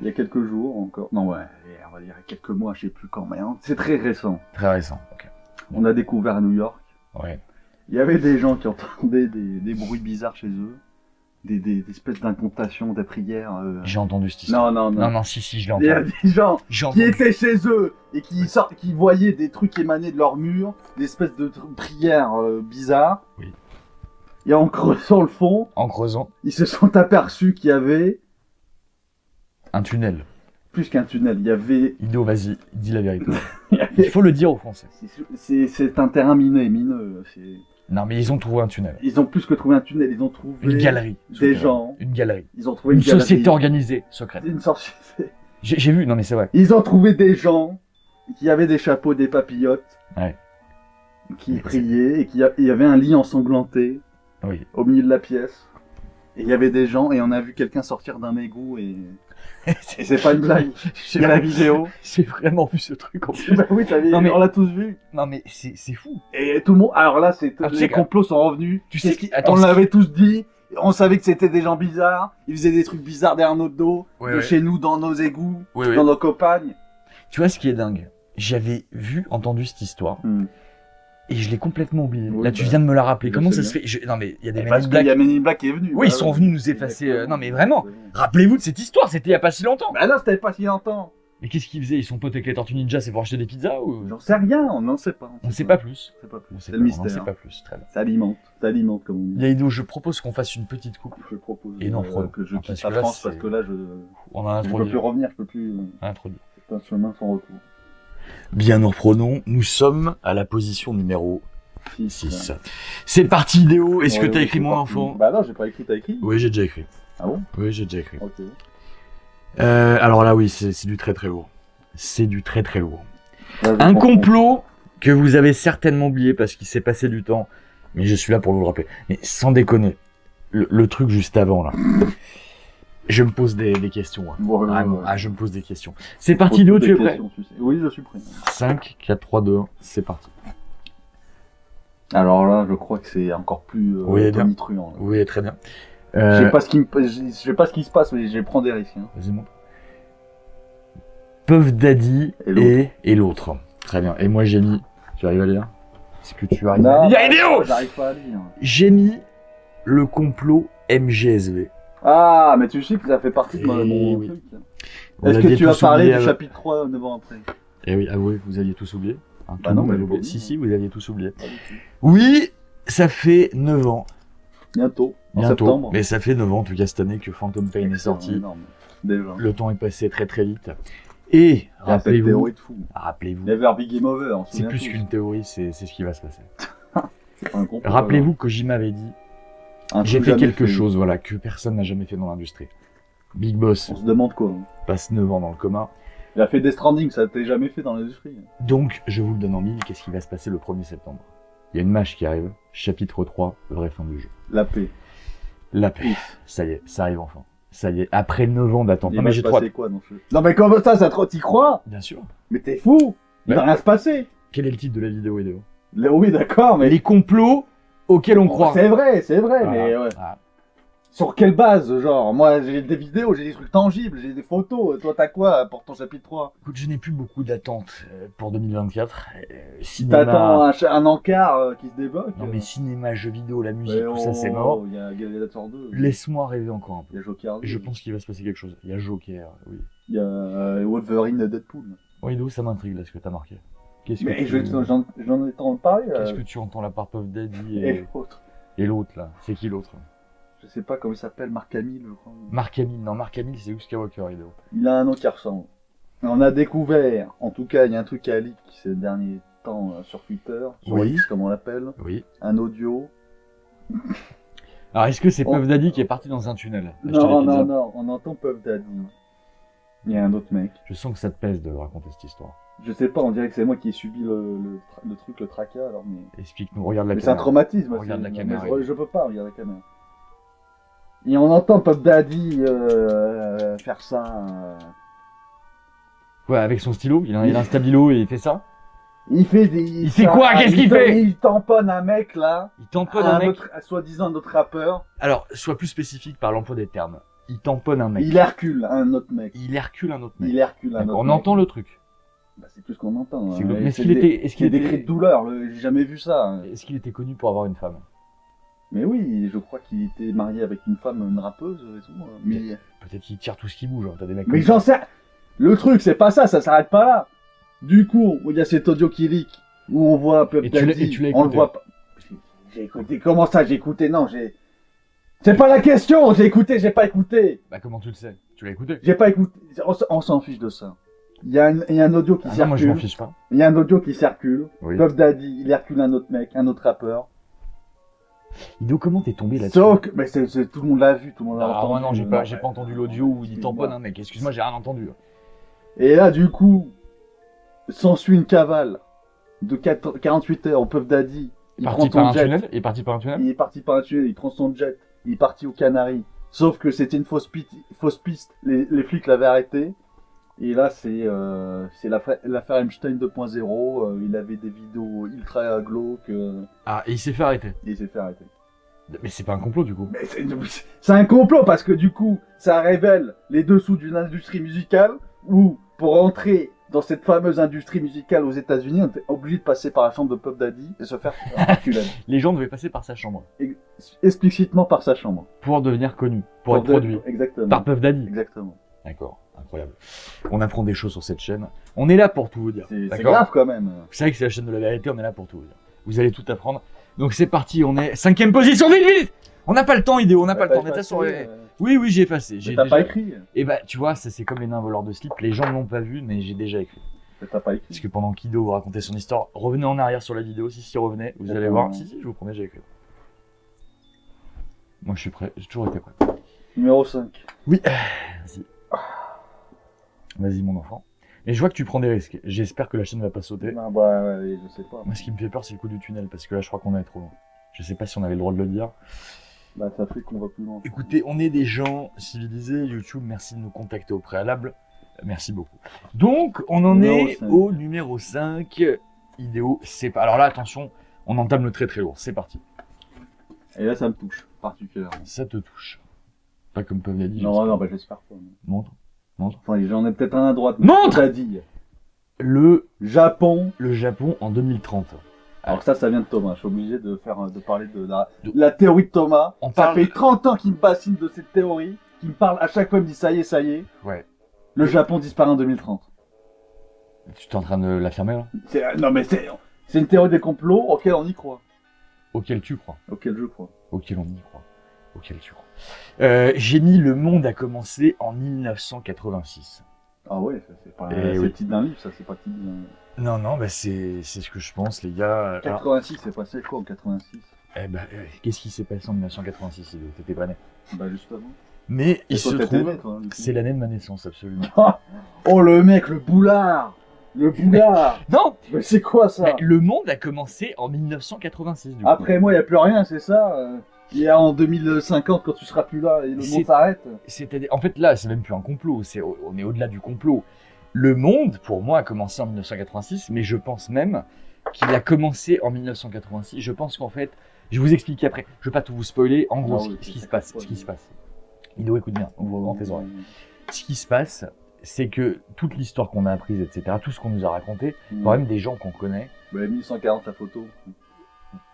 Il y a quelques jours encore. Non, ouais, on va dire quelques mois, je sais plus quand, mais hein, c'est très récent. Très récent, ok. On a découvert à New York. Ouais. Il y avait des gens qui entendaient des bruits bizarres chez eux. Des espèces d'incantations, des prières. J'ai entendu cette histoire. Non, si, je l'ai entendu. Il y a des gens qui étaient chez eux et qui voyaient des trucs émaner de leur mur, des espèces de prières bizarres. Oui. Et en creusant le fond, ils se sont aperçus qu'il y avait un tunnel. Plus qu'un tunnel, il y avait... Idéo, vas-y, dis la vérité. Il faut le dire aux Français. C'est un terrain mineux. Non, mais ils ont trouvé un tunnel. Ils ont plus que trouvé un tunnel, ils ont trouvé... Une galerie. Des gens. Une galerie. Ils ont trouvé une société organisée, secrète. Une société... J'ai vu, non mais c'est vrai. Ils ont trouvé des gens qui avaient des chapeaux, des papillotes. Ouais. Qui priaient et il y avait un lit ensanglanté. Oui. Au milieu de la pièce. Et il y avait des gens et on a vu quelqu'un sortir d'un égout et c'est pas une blague. Il y a la vidéo. J'ai vraiment vu ce truc en plus. Bah oui, on l'a tous vu. Non mais c'est fou. Et tout le monde. Alors là, les complots sont revenus. Tu sais on l'avait tous dit. On savait que c'était des gens bizarres. Ils faisaient des trucs bizarres derrière notre dos, chez nous, dans nos égouts, dans nos campagnes. Tu vois ce qui est dingue? J'avais entendu cette histoire. Et je l'ai complètement oublié. Là, tu viens de me la rappeler. Comment ça se fait? Non, mais il y a des Men in Black. Il y a Men in Black qui est venu. Oui, ils sont venus nous effacer. Non, mais vraiment. Rappelez-vous de cette histoire. C'était il y a pas si longtemps. Bah non, c'était pas si longtemps. Mais qu'est-ce qu'ils faisaient? Ils sont potes avec les Tortues Ninja, c'est pour acheter des pizzas ou? J'en sais rien, on n'en sait pas. On sait pas plus. C'est le mystère. On sait pas plus, très bien. Ça alimente comme on dit. Yaïdo, je propose qu'on fasse une petite coupe. Je propose. Et non, que je quitte la France parce que là, on a introduit. Je peux plus revenir, je peux plus. Introduit. C'est un chemin sans retour. Bien, nous reprenons. Nous sommes à la position numéro 6. C'est parti, Idéo. Est-ce que t'as écrit mon enfant? Bah non, j'ai pas écrit, t'as écrit? Oui, j'ai déjà écrit. Ah bon? Oui, j'ai déjà écrit. Ok. Alors là, oui, c'est du très très lourd. C'est du très très lourd. Un complot que vous avez certainement oublié parce qu'il s'est passé du temps, mais je suis là pour vous le rappeler. Mais sans déconner, le truc juste avant là. Je me pose des questions. Hein. Vraiment. Ah, je me pose des questions. C'est parti, Idéo, tu es prêt? Oui, je suis prêt. 5, 4, 3, 2, 1, c'est parti. Alors là, je crois que c'est encore plus tonitruant. Oui, très bien. Je sais pas ce qui se passe, mais je vais prendre des risques. Hein. Vas-y, montre. Puff Daddy et l'autre. Très bien. Et moi, j'ai mis... Tu arrives à lire? Est-ce que tu arrives à lire? Idéo! J'arrive pas à lire. J'ai mis le complot MGSV. Ah, mais tu sais que ça fait partie de mon truc. Est-ce que tu vas parler du chapitre 3 9 ans après? Eh oui, avouez, vous aviez tous oublié. Hein, bah non, mais si, vous aviez tous oublié. Oui, ça fait 9 ans. Bientôt, en septembre. Mais ça fait 9 ans, en tout cas cette année, que Phantom Pain est sorti. Énorme. Déjà. Le temps est passé très très vite. Et rappelez-vous, Never be game over. C'est plus qu'une théorie, c'est ce qui va se passer. Un rappelez-vous que Jim m'avait dit, j'ai fait quelque chose, voilà, que personne n'a jamais fait dans l'industrie. Big Boss. On se demande quoi. Passe 9 ans dans le coma. Il a fait Death Stranding, ça t'est jamais fait dans l'industrie. Donc, je vous le donne en mille, qu'est-ce qui va se passer le 1er septembre? Il y a une match qui arrive, chapitre 3, vraie fin du jeu. La paix. La paix. Ça y est, ça arrive enfin. Ça y est, après 9 ans d'attente. Non mais j'ai quoi dans ce jeu? Non mais comment ça t'y crois? Bien sûr. Mais t'es fou. Il va rien se passer. Quel est le titre de la vidéo, Idéo? Oui, d'accord, mais... Les complots auxquels on croit. C'est vrai, mais... Ouais. Ah. Sur quelle base, genre? Moi, j'ai des vidéos, j'ai des trucs tangibles, j'ai des photos. Toi, t'as quoi pour ton chapitre 3? Écoute, je n'ai plus beaucoup d'attentes pour 2024. T'attends un encart qui se débloque? Non, mais cinéma, jeux vidéo, la musique, tout ça, c'est mort. Il y a Gladiator 2. Laisse-moi rêver encore un peu. Il y a Joker 2. Je pense qu'il va se passer quelque chose. Il y a Joker, oui. Il y a Wolverine Deadpool. Oui, d'où ça m'intrigue, là, ce que t'as marqué. Mais j'en ai entendu parler. Qu'est-ce que tu entends la part Puff Daddy et l'autre, là? C'est qui l'autre? Je sais pas comment il s'appelle, Mark Hamill, je crois. Mark Hamill, non, Mark Hamill, c'est Luke Skywalker, Idéo. Il a un nom qui ressemble. On a découvert, en tout cas, il y a un truc qui a leak ces derniers temps sur Twitter, sur X, comme on l'appelle. Oui. Un audio. Alors, est-ce que c'est Puff Daddy qui est parti dans un tunnel? Non, on entend Puff Daddy Il y a un autre mec. Je sens que ça te pèse de raconter cette histoire. Je sais pas, on dirait que c'est moi qui ai subi le truc, le tracas, alors mais... Explique-nous, regarde la Mais c'est un caméra. traumatisme. Regarde la mais caméra. je peux pas regarder la caméra. Et on entend Puff Daddy faire ça. Ouais, avec son stylo, il a un stabilo et il fait ça. Il fait des... Il fait quoi? Qu'est-ce qu'il fait? Il tamponne un mec là. Il tamponne un mec. Soi-disant notre rappeur. Alors, sois plus spécifique par l'emploi des termes. Il tamponne un mec. Il hercule un autre mec. Il hercule un autre mec. Il hercule un autre On mec. entend le truc. Bah, c'est tout ce qu'on entend. C'est Hein. Mais est-ce qu'il des cris de douleur, j'ai jamais vu ça. Hein. Est-ce qu'il était connu pour avoir une femme? Mais oui, je crois qu'il était marié avec une femme, une rappeuse et tout. Mais Peut-être qu'il tire tout ce qui bouge. Hein. T'as des mecs. mais comme j'en ça. sais. Le truc, c'est pas ça s'arrête pas là. Du coup, il y a cet audio qui leak où on voit Puff Et tu Daddy. l'as On le écouté. voit pas. J'ai écouté. Comment ça, j'ai écouté? Non, j'ai. C'est pas la question. J'ai écouté, j'ai pas écouté. Bah comment tu le sais? Tu l'as écouté? J'ai pas écouté. On s'en fiche de ça. Il y a un audio qui Ah non, circule. moi je m'en fiche pas. Il y a un audio qui circule. Oui. Puff Daddy, il hercule un autre mec, un autre rappeur. Ido, comment t'es tombé là-dessus? Sauf que, mais tout le monde l'a vu, tout le monde l'a Ah entendu. moi non, j'ai pas entendu l'audio où il tamponne un mec. Excuse-moi, j'ai rien entendu. Et là, du coup, s'ensuit une cavale de 48 heures au Puff Daddy. Il prend son jet. Il est parti par un tunnel? Il est parti par un tunnel, il prend son jet. Il est parti aux Canaries. Sauf que c'était une fausse piste. Les flics l'avaient arrêté. Et là, c'est l'affaire Epstein 2.0. Il avait des vidéos ultra glauques. Ah, et il s'est fait arrêter. Et il s'est fait arrêter. Mais c'est pas un complot du coup. Mais c'est un complot parce que du coup, ça révèle les dessous d'une industrie musicale où, pour entrer dans cette fameuse industrie musicale aux États-Unis, on était obligé de passer par la chambre de Puff Daddy et se faire enculer. Les gens devaient passer par sa chambre Explicitement par sa chambre. pour devenir connus, pour être produits. Exactement. Par Puff Daddy. Exactement. D'accord, incroyable. On apprend des choses sur cette chaîne. On est là pour tout vous dire. C'est D'accord. grave quand même. Vous savez que c'est la chaîne de la vérité, on est là pour tout vous dire. Vous allez tout apprendre. Donc c'est parti, on est 5ème position, vite, vite. On n'a pas le temps, Idéo, on n'a pas le temps. On était sur les... Oui, j'ai effacé. Mais t'as pas écrit. Et bah, tu vois, c'est comme les nains voleurs de slip. Les gens ne l'ont pas vu, mais j'ai déjà écrit. Mais t'as pas écrit. Parce que pendant qu'Ido vous racontait son histoire, revenez en arrière sur la vidéo. Si, revenez, vous allez voir. Si, je vous promets, j'ai écrit. Moi, je suis prêt. J'ai toujours été prêt. Numéro 5. Oui, vas-y. Vas-y, mon enfant. Et je vois que tu prends des risques. J'espère que la chaîne ne va pas sauter. Non, bah, ouais, je sais pas. Moi, ce qui me fait peur, c'est le coup du tunnel, parce que là, je crois qu'on est trop loin. Je sais pas si on avait le droit de le dire. Bah, ça fait qu'on va plus loin. Écoutez, on est des gens civilisés. YouTube, merci de nous contacter au préalable. Merci beaucoup. Donc, on en Numéro est 5. au numéro 5. Idéo, c'est pas. Alors là, attention, on entame le très très lourd. C'est parti. Et là, ça me touche, particulièrement. Ça te touche. Pas comme Puff Daddy. Non, non, bah, j'espère pas. Montre. Enfin, j'en ai peut-être un à droite. Montre. T'as dit. Le Japon. Japon en 2030. Alors ça vient de Thomas. Je suis obligé de parler de la théorie de Thomas. On Ça parle- fait 30 ans qu'il me bassine de cette théorie. Qu'il me parle à chaque fois, il me dit ça y est. Ouais. Le Japon disparaît en 2030. Tu es en train de l'affirmer là? Non mais c'est une théorie des complots auquel on y croit. Auquel tu crois. Auquel je crois. Auquel on y croit. Auquel tu crois. J'ai mis Le Monde a commencé en 1986. Ah ouais, ça, c'est pas Eh c'est oui. le titre d'un livre, ça c'est pas le titre d'un... Non, bah c'est ce que je pense, les gars. Alors, 86, c'est passé quoi en 86? qu'est-ce qui s'est passé en 1986? T'étais pas né. Bah justement. Mais il Et toi, se t'étais trouve, né, toi, du coup. c'est l'année de ma naissance, absolument. Oh le mec, le boulard. Le boulard. Non, Mais c'est quoi ça? mais Le Monde a commencé en 1986, du coup. Après moi, il n'y a plus rien, c'est ça? Il y a en 2050, quand tu seras plus là et le C'est- monde s'arrête. C'est-à-dire, en fait, là, c'est même plus un complot, on est au-delà du complot. Le Monde, pour moi, a commencé en 1986, mais je pense même qu'il a commencé en 1986. Je pense qu'en fait, je vais vous expliquer après. Je vais pas tout vous spoiler. En gros, Ah oui, ce qui c'est se passe, pas ce qui bien. se passe. Ido, écoute bien, ouvre grand tes oreilles. Ce qui se passe, c'est que toute l'histoire qu'on a apprise, etc., tout ce qu'on nous a raconté, quand même des gens qu'on connaît, Bah, 1140 la photo.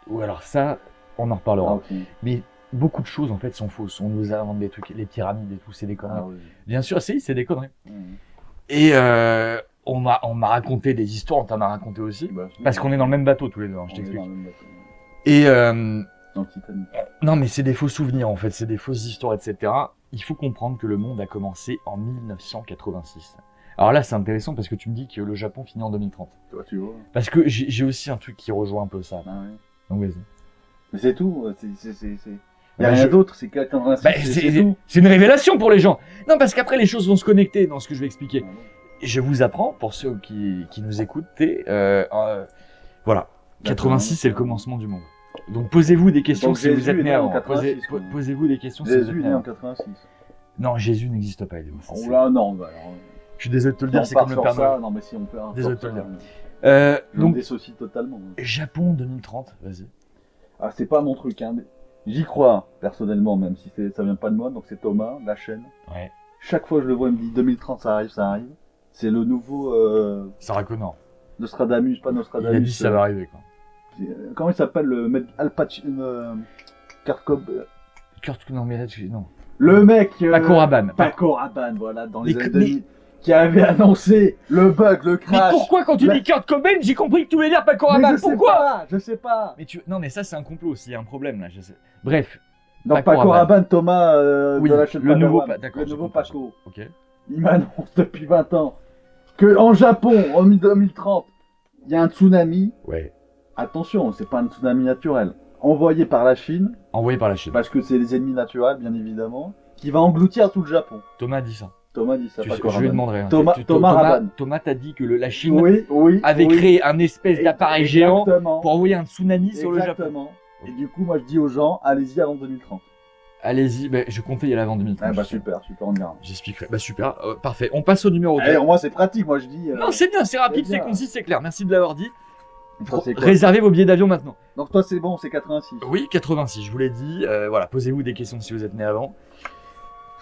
ou alors ça, on en reparlera. Ah, ok. Mais beaucoup de choses, en fait, sont fausses. On nous a inventé des trucs, les pyramides et tout, c'est des conneries. Ah oui. Bien sûr, c'est des conneries. Mhm. Et on m'a raconté des histoires, on t'en a raconté aussi. Bah, Parce qu'on est dans le même bateau tous les deux, hein, je on est t'explique. dans le même bateau. Et Dans le Titanic. non, mais c'est des faux souvenirs en fait, c'est des fausses histoires, etc. Il faut comprendre que le monde a commencé en 1986. Alors là, c'est intéressant parce que tu me dis que le Japon finit en 2030. Toi, tu vois. Parce que j'ai aussi un truc qui rejoint un peu ça. Ah ouais. Donc vas-y. Mais c'est tout. Il n'y a rien d'autre, c'est 86, Bah, c'est tout. c'est une révélation pour les gens. Non, parce qu'après, les choses vont se connecter dans ce que je vais expliquer. Et je vous apprends, pour ceux qui nous écoutent, voilà. 86, c'est le commencement du monde. Donc, posez-vous des questions Donc, si vous Jésus êtes est né né en avant. 86, quoi. Posez-vous des questions si vous êtes Jésus est né né en avant. 86. Non, Jésus n'existe pas, Eléo. Ça, Oh là, non, bah alors. je suis désolé de te le Si on dire, c'est part comme le sur Père ça, Noël. non, mais si on peut. Désolé de te le dire. Je me Donc, dissocie totalement. Japon 2030, vas-y. Ah, c'est pas mon truc, hein. J'y crois, personnellement, même si ça vient pas de moi. Donc, c'est Thomas, la chaîne. Ouais. Chaque fois que je le vois, il me dit 2030, ça arrive, ça arrive. C'est le nouveau Sarah Connor. Nostradamus, pas Nostradamus. Il a dit ça va arriver, quoi. Comment il s'appelle le mec Al Pacino, Non, mais là, non. le mec Paco Rabanne. Paco Rabanne, voilà, dans les Mais- années 2000, qui avait annoncé le bug, le Mais crash. pourquoi, quand tu La- dis Kurt Cobain, j'ai compris que tu voulais dire Paco Mais Rabanne? je sais Pourquoi? pas, je sais pas. Mais non, mais ça, c'est un complot aussi, il y a un problème, là, je sais. Bref. Non, Paco Paco Rabanne. Rabanne, Thomas Oui, de la chaîne le nouveau Padawan, d'accord, le j'ai nouveau compris. Paco. Ok. Il m'annonce depuis 20 ans que en Japon, en 2030, il y a un tsunami. Ouais. Attention, c'est pas un tsunami naturel. Envoyé par la Chine, Envoyé par la Chine. parce que c'est les ennemis naturels, bien évidemment, qui va engloutir tout le Japon. Thomas a dit ça. Thomas dit ça, Je Paco lui Rabanne. demanderai. hein. Thomas Rabanne. Thomas t'a dit que la Chine Oui, oui. avait oui. créé un espèce d'appareil géant Exactement. pour envoyer un tsunami sur le Japon. Exactement. Et du coup, moi, je dis aux gens, allez-y avant 2030. Allez-y, bah, je comptais y aller avant 2030. Ah bah super, on ira. J'expliquerai. Bah super, parfait. On passe au numéro 2. Allez, moi, c'est pratique, moi, je dis. Non, c'est bien, c'est rapide, c'est c'est bien. concis, c'est clair. Merci de l'avoir dit. Toi, c'est quoi Réservez vos billets d'avion maintenant. Donc toi, c'est bon, c'est 86. Oui, 86, je vous l'ai dit. Voilà, posez-vous des questions si vous êtes né avant.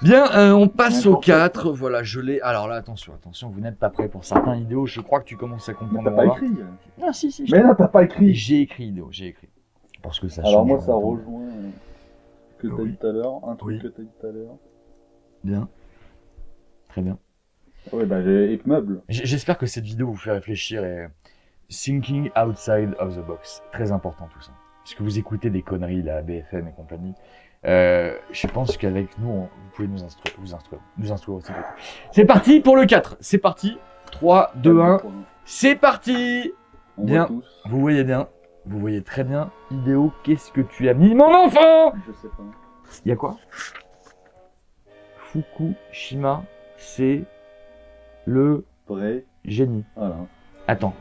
Bien, on passe au N'importe quoi. 4. Voilà, je l'ai. Alors là, attention, vous n'êtes pas prêts pour certains idéaux. Je crois que tu commences à Mais comprendre. t'as mon pas bras. écrit. Non, si. Mais là, t'as pas écrit. J'ai écrit idéaux, j'ai écrit. Parce que ça Alors change moi, en ça même temps. rejoint que t'as Oui. dit tout à l'heure, un truc Oui. que t'as dit tout à l'heure. Bien. Très bien. Oui, bah j'ai Epmeuble. J'espère que cette vidéo vous fait réfléchir et thinking outside of the box. Très important tout ça. Parce que vous écoutez des conneries, la BFM et compagnie. Je pense qu'avec nous, vous pouvez nous instruire aussi. C'est parti pour le 4. C'est parti. 3, 2, 1. C'est parti. On Bien. voit tous. Vous voyez bien. Vous voyez très bien. Idéo, qu'est-ce que tu as mis, mon enfant? Je sais pas. Il y a quoi? Fukushima, c'est le Vrai. génie. Voilà. Attends,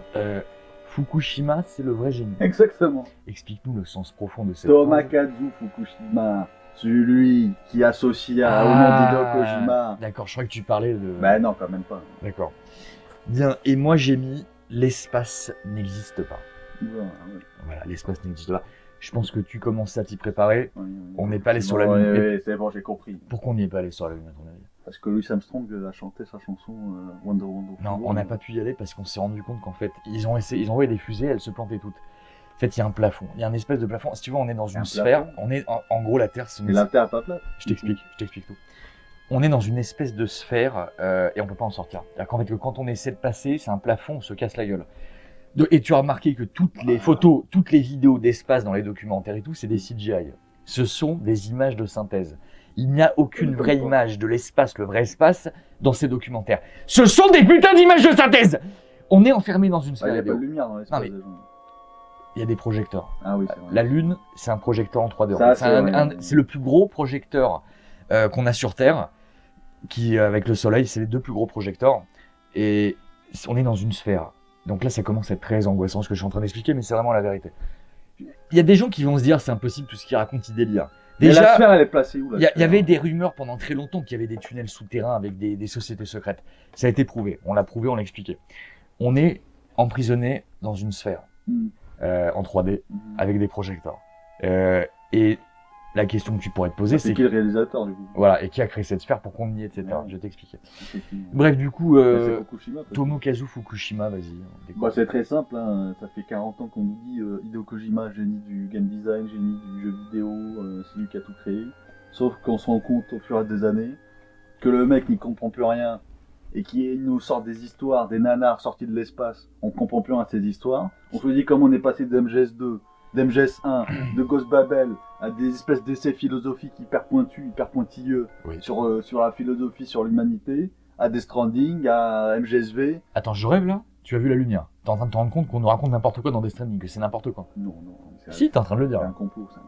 Fukushima, c'est le vrai génie. Exactement. Explique-nous le sens profond de cette phrase. Tomakazu Fukushima, celui qui associe au nom Ah, d'Hideo Kojima. D'accord, je crois que tu parlais de... Bah non, quand même pas. D'accord. Bien, et moi j'ai mis l'espace n'existe pas. Voilà, ouais. Voilà, l'espace n'existe pas. Je pense que tu commences à t'y préparer. Ouais, ouais. On n'est pas allé sur la Ouais, Lune. ouais, c'est bon, j'ai compris. Pourquoi on n'y est pas allé sur la Lune, à ton avis? Parce que Louis Armstrong a chanté sa chanson Wonder Wonder. Non, on n'a pas pu y aller parce qu'on s'est rendu compte qu'en fait, ils ont envoyé des fusées, elles se plantaient toutes. En fait, il y a un plafond, il y a un espèce de plafond. Si tu vois, on est dans Un une sphère, plafond. on est en gros la Terre, c'est une... Mais la Terre est pas plate. Je t'explique tout. On est dans une espèce de sphère et on peut pas en sortir. C'est-à-dire qu'en fait, que quand on essaie de passer, c'est un plafond, on se casse la gueule. Et tu as remarqué que toutes les photos, toutes les vidéos d'espace dans les documentaires et tout, c'est des CGI. Ce sont des images de synthèse. Il n'y a aucune vraie image de l'espace, le vrai espace, dans ces documentaires. Ce sont des putains d'images de synthèse! On est enfermé dans une Il sphère. n'y a pas de vidéo. lumière dans l'espace. Non, mais- déjà. Il y a des projecteurs. Ah oui, c'est vrai. La Lune, c'est un projecteur en 3D. Ça, En fait. c'est vrai. C'est le plus gros projecteur qu'on a sur Terre, qui avec le Soleil, c'est les deux plus gros projecteurs. Et on est dans une sphère. Donc là, ça commence à être très angoissant ce que je suis en train d'expliquer, mais c'est vraiment la vérité. Il y a des gens qui vont se dire c'est impossible tout ce qu'ils racontent, ils délirent. Mais la Déjà, sphère, elle est placée où là il y avait des rumeurs pendant très longtemps qu'il y avait des tunnels souterrains avec des sociétés secrètes. Ça a été prouvé. On l'a prouvé, on l'a expliqué. On est emprisonné dans une sphère en 3D avec des projecteurs. Et la question que tu pourrais te poser, C'est c'est qui le réalisateur du coup? voilà, et qui a créé cette sphère pour qu'on y est, etc. Ouais. Je vais t'expliquer. C'est qui? Bref, du coup, C'est Fukushima. peut-être. Tomokazu Fukushima, vas-y. on découvre. Bah, c'est très simple, hein. Ça fait 40 ans qu'on nous dit Hideo Kojima, génie du game design, génie du jeu vidéo, c'est lui qui a tout créé. Sauf qu'on se rend compte au fur et à mesure des années que le mec n'y comprend plus rien et qui nous sort des histoires, des nanars sortis de l'espace. On comprend plus rien de ces histoires. On se dit comme on est passé d'MGS2, d'MGS1, de Ghost Babel à des espèces d'essais philosophiques hyper pointus, hyper pointilleux Oui. sur la philosophie, sur l'humanité, à Death Stranding, à MGSV. Attends, je rêve là? Tu as vu la lumière. T'es en train de te rendre compte qu'on nous raconte n'importe quoi dans des streamings, que c'est n'importe quoi. Non, non, c'est Si, t'es en train de le c'est dire. un complot, ça.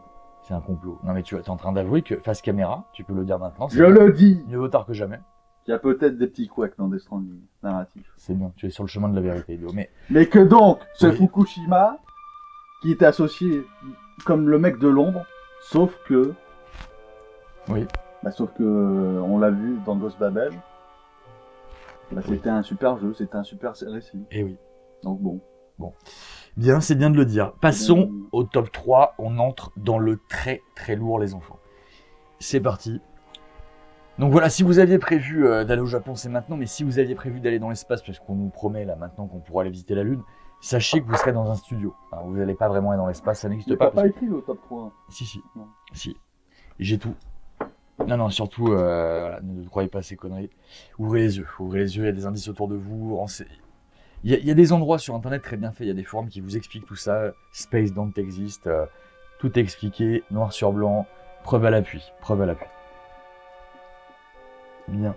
C'est un complot. Non mais tu es en train d'avouer que face caméra, tu peux le dire maintenant. Je le dis. Mieux vaut tard que jamais. Il y a peut-être des petits couacs dans Death Stranding narratifs. C'est bien, tu es sur le chemin de la vérité, Hideo. Mais que donc, ce Oui. Fukushima, qui était associé comme le mec de l'ombre, sauf que... Oui. Bah, sauf que, on l'a vu dans Ghost Babel, bah, c'était un super jeu, c'était un super récit. Et oui. Donc bon. Bien, c'est bien de le dire. Passons bien de le dire. au top 3. On entre dans le très très lourd, les enfants. C'est parti. Donc voilà, si vous aviez prévu d'aller au Japon, c'est maintenant. Mais si vous aviez prévu d'aller dans l'espace, parce qu'on nous promet là maintenant qu'on pourra aller visiter la Lune, sachez que vous serez dans un studio. Hein, vous n'allez pas vraiment aller dans l'espace, ça n'existe Mais pas. t'as pas parce que- écrit le top 3. Si. Non. Si. J'ai tout. Non, surtout, voilà, ne croyez pas à ces conneries. Ouvrez les yeux, il y a des indices autour de vous. Il y a des endroits sur internet très bien faits, il y a des forums qui vous expliquent tout ça. Space don't exist, tout est expliqué, noir sur blanc, preuve à l'appui. Bien.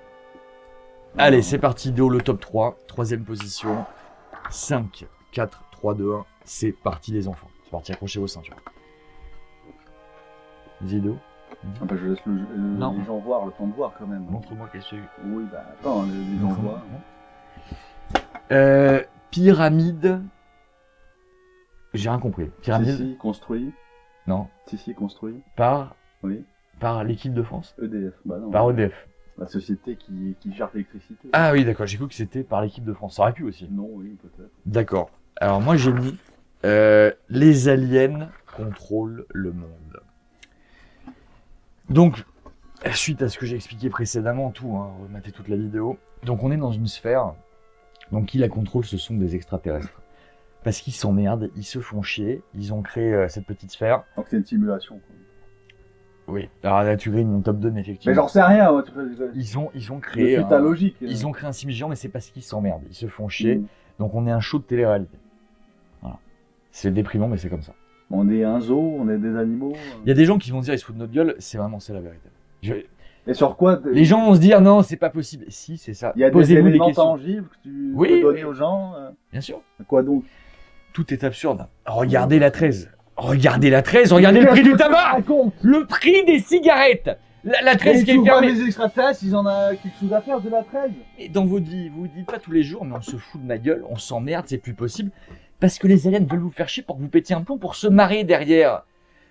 Allez, c'est parti, Hideo, le top 3, troisième position. 5, 4, 3, 2, 1, c'est parti les enfants. C'est parti, accrochez vos ceintures. Hideo, Ah bah, je laisse Non. les gens voir, le temps de voir quand même. montre-moi qu'est-ce que Oui, bah attends, les gens voient. Pyramide. J'ai rien compris. Pyramide. Si, construit. Non. Si, construit. Par Oui. l'équipe de France. EDF. Bah non. Par EDF. La société qui gère l'électricité. Ah oui, d'accord. J'ai cru que c'était par l'équipe de France. Ça aurait pu aussi. Non, oui, peut-être. D'accord. Alors moi j'ai mis les aliens contrôlent le monde. Donc suite à ce que j'ai expliqué précédemment, tout, hein, rematez toute la vidéo. Donc on est dans une sphère. Donc qui la contrôle, ce sont des extraterrestres. Parce qu'ils s'emmerdent, ils se font chier, ils ont créé cette petite sphère. Donc c'est une simulation. Quoi. Oui. Alors là tu grilles mon top 2, mais effectivement. Mais j'en sais rien, moi. Ils ont Je créé. suis ta logique. Ils ont créé un sim géant, mais c'est parce qu'ils s'emmerdent. Ils se font chier. Mm. Donc on est un show de télé-réalité. Voilà. C'est déprimant, mais c'est comme ça. On est un zoo, on est des animaux. Il y a des gens qui vont dire ils se foutent de notre gueule, c'est vraiment ça la vérité. Et sur quoi Les gens vont se dire non, c'est pas possible. Si, c'est ça. Il y a des Posez-vous des éléments questions. tangibles que tu Oui, peux donner oui. aux gens. Bien sûr. Quoi donc? Tout est absurde. Regardez la 13. Regardez la 13. Regardez le prix du tabac. Le prix des cigarettes. La 13 qui est fermée. Les extraterrestres, ils en ont quelque chose à faire de la 13. Et dans votre vie, vous vous dites pas tous les jours, mais on se fout de ma gueule, on s'emmerde, c'est plus possible. Parce que les aliens veulent vous faire chier pour que vous pétiez un plomb pour se marrer derrière.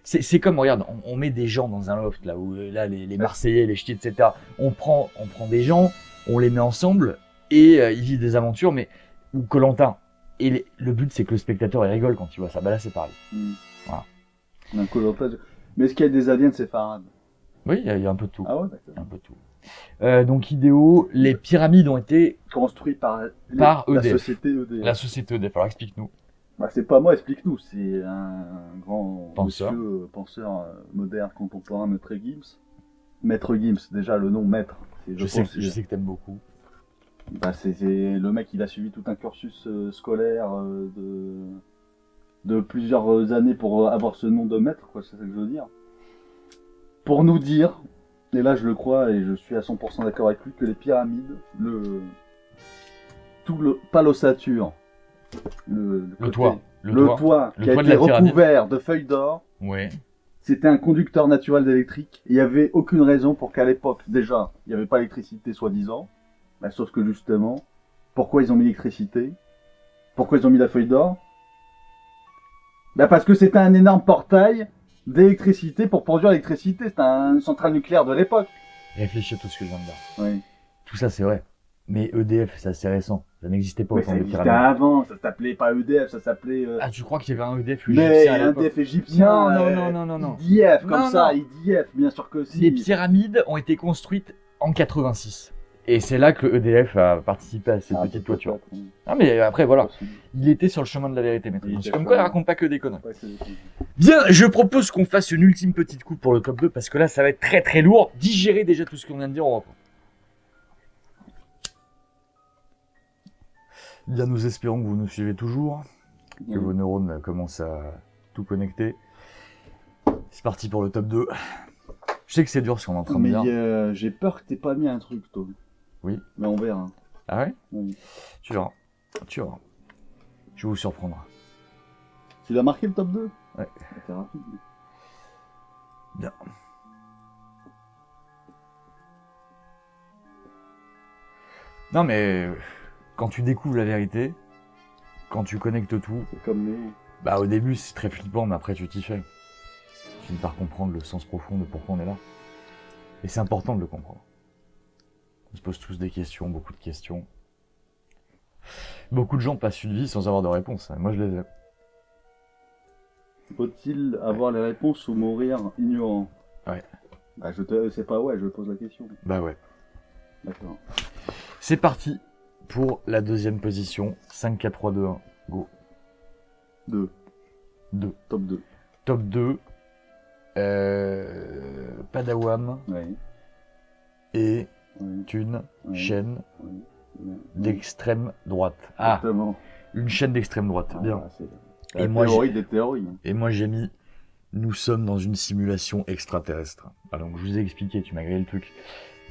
C'est comme, regarde, on met des gens dans un loft, là, où là, les Marseillais, les Ch'tis, etc. On prend des gens, on les met ensemble, et ils vivent des aventures, mais, ou Koh-Lanta. Et le but, c'est que le spectateur, il rigole quand il voit ça. Bah là, c'est pareil. Voilà. Un colophage. Mais est-ce qu'il y a des aliens séfarades? Oui, il y a un peu de tout. Ah ouais, d'accord. Un peu de tout. Donc, Hideo, les pyramides ont été Construit par Par la EDF. société EDF. la société EDF. Alors, explique-nous. Bah, c'est pas moi, explique-nous. C'est un grand Penseur. monsieur, penseur moderne, contemporain, Maître Gims. Maître Gims, déjà le nom maître. Je sais que t'aimes beaucoup. Bah, c'est le mec, il a suivi tout un cursus scolaire de plusieurs années pour avoir ce nom de maître, quoi, c'est ça que je veux dire. Pour nous dire, et là je le crois et je suis à 100% d'accord avec lui, que les pyramides, pas l'ossature, le côté- toit. le Le toit Le qui a toit de été la pyramide. recouvert de feuilles d'or, Ouais. c'était un conducteur naturel d'électrique. Il n'y avait aucune raison pour qu'à l'époque, déjà, il n'y avait pas d'électricité, soi-disant. Bah, sauf que justement, pourquoi ils ont mis l'électricité? Pourquoi ils ont mis la feuille d'or? Bah, parce que c'était un énorme portail d'électricité pour produire l'électricité. C'était une centrale nucléaire de l'époque. Réfléchis à tout ce que je viens de dire. Oui. Tout ça, c'est vrai. Mais EDF, c'est assez récent. Ça n'existait pas Mais autant ça de existait pyramides. avant, ça s'appelait pas EDF, ça s'appelait... Ah, tu crois qu'il y avait un EDF mais égyptien à un l'époque? EDF égyptien. Non. IDF, comme Non, ça, non. IDF, bien sûr que si. Les pyramides ont été construites en 86. Et c'est là que EDF a participé à ces Ah, petites toitures. peut-être, oui. Ah, mais après, voilà. Possible. Il était sur le chemin de la vérité, maître. Il était C'est comme sur quoi, il le- raconte pas que des conneries. Ouais, c'est- Bien, je propose qu'on fasse une ultime petite coupe pour le top 2, parce que là, ça va être très très lourd. Digérez déjà tout ce qu'on vient de dire, on reprend. Bien, nous espérons que vous nous suivez toujours, que vos neurones commencent à tout connecter. C'est parti pour le top 2. Je sais que c'est dur ce qu'on est en train de Mais dire. j'ai peur que t'aies pas mis un truc, toi. Oui. Mais on verra. Ah ouais? Oui. Tu verras. Tu verras. Je vais vous surprendre. Tu l'as marqué le top 2? Ouais. T'es rapide. Bien. Non mais quand tu découvres la vérité, quand tu connectes tout, C'est comme les... bah au début c'est très flippant, mais après tu t'y fais. Tu finis par comprendre le sens profond de pourquoi on est là. Et c'est important de le comprendre. On se pose tous des questions, beaucoup de questions. Beaucoup de gens passent une vie sans avoir de réponse. Moi je les ai. Faut-il avoir les réponses ou mourir ignorant? Ouais. Bah c'est pas ouais, je pose la question. Bah ouais. D'accord. C'est parti pour la deuxième position. 5, 4, 3, 2, 1. Go. 2. 2. Top 2. Top 2. Padawam Ouais. est Ouais. une Ouais. chaîne Ouais. d'extrême droite. Ah, Exactement. une chaîne d'extrême droite. Bien. Voilà, c'est Et la moi, théorie des théories. Et moi j'ai mis nous sommes dans une simulation extraterrestre. Alors donc, je vous ai expliqué, tu m'as grillé le truc,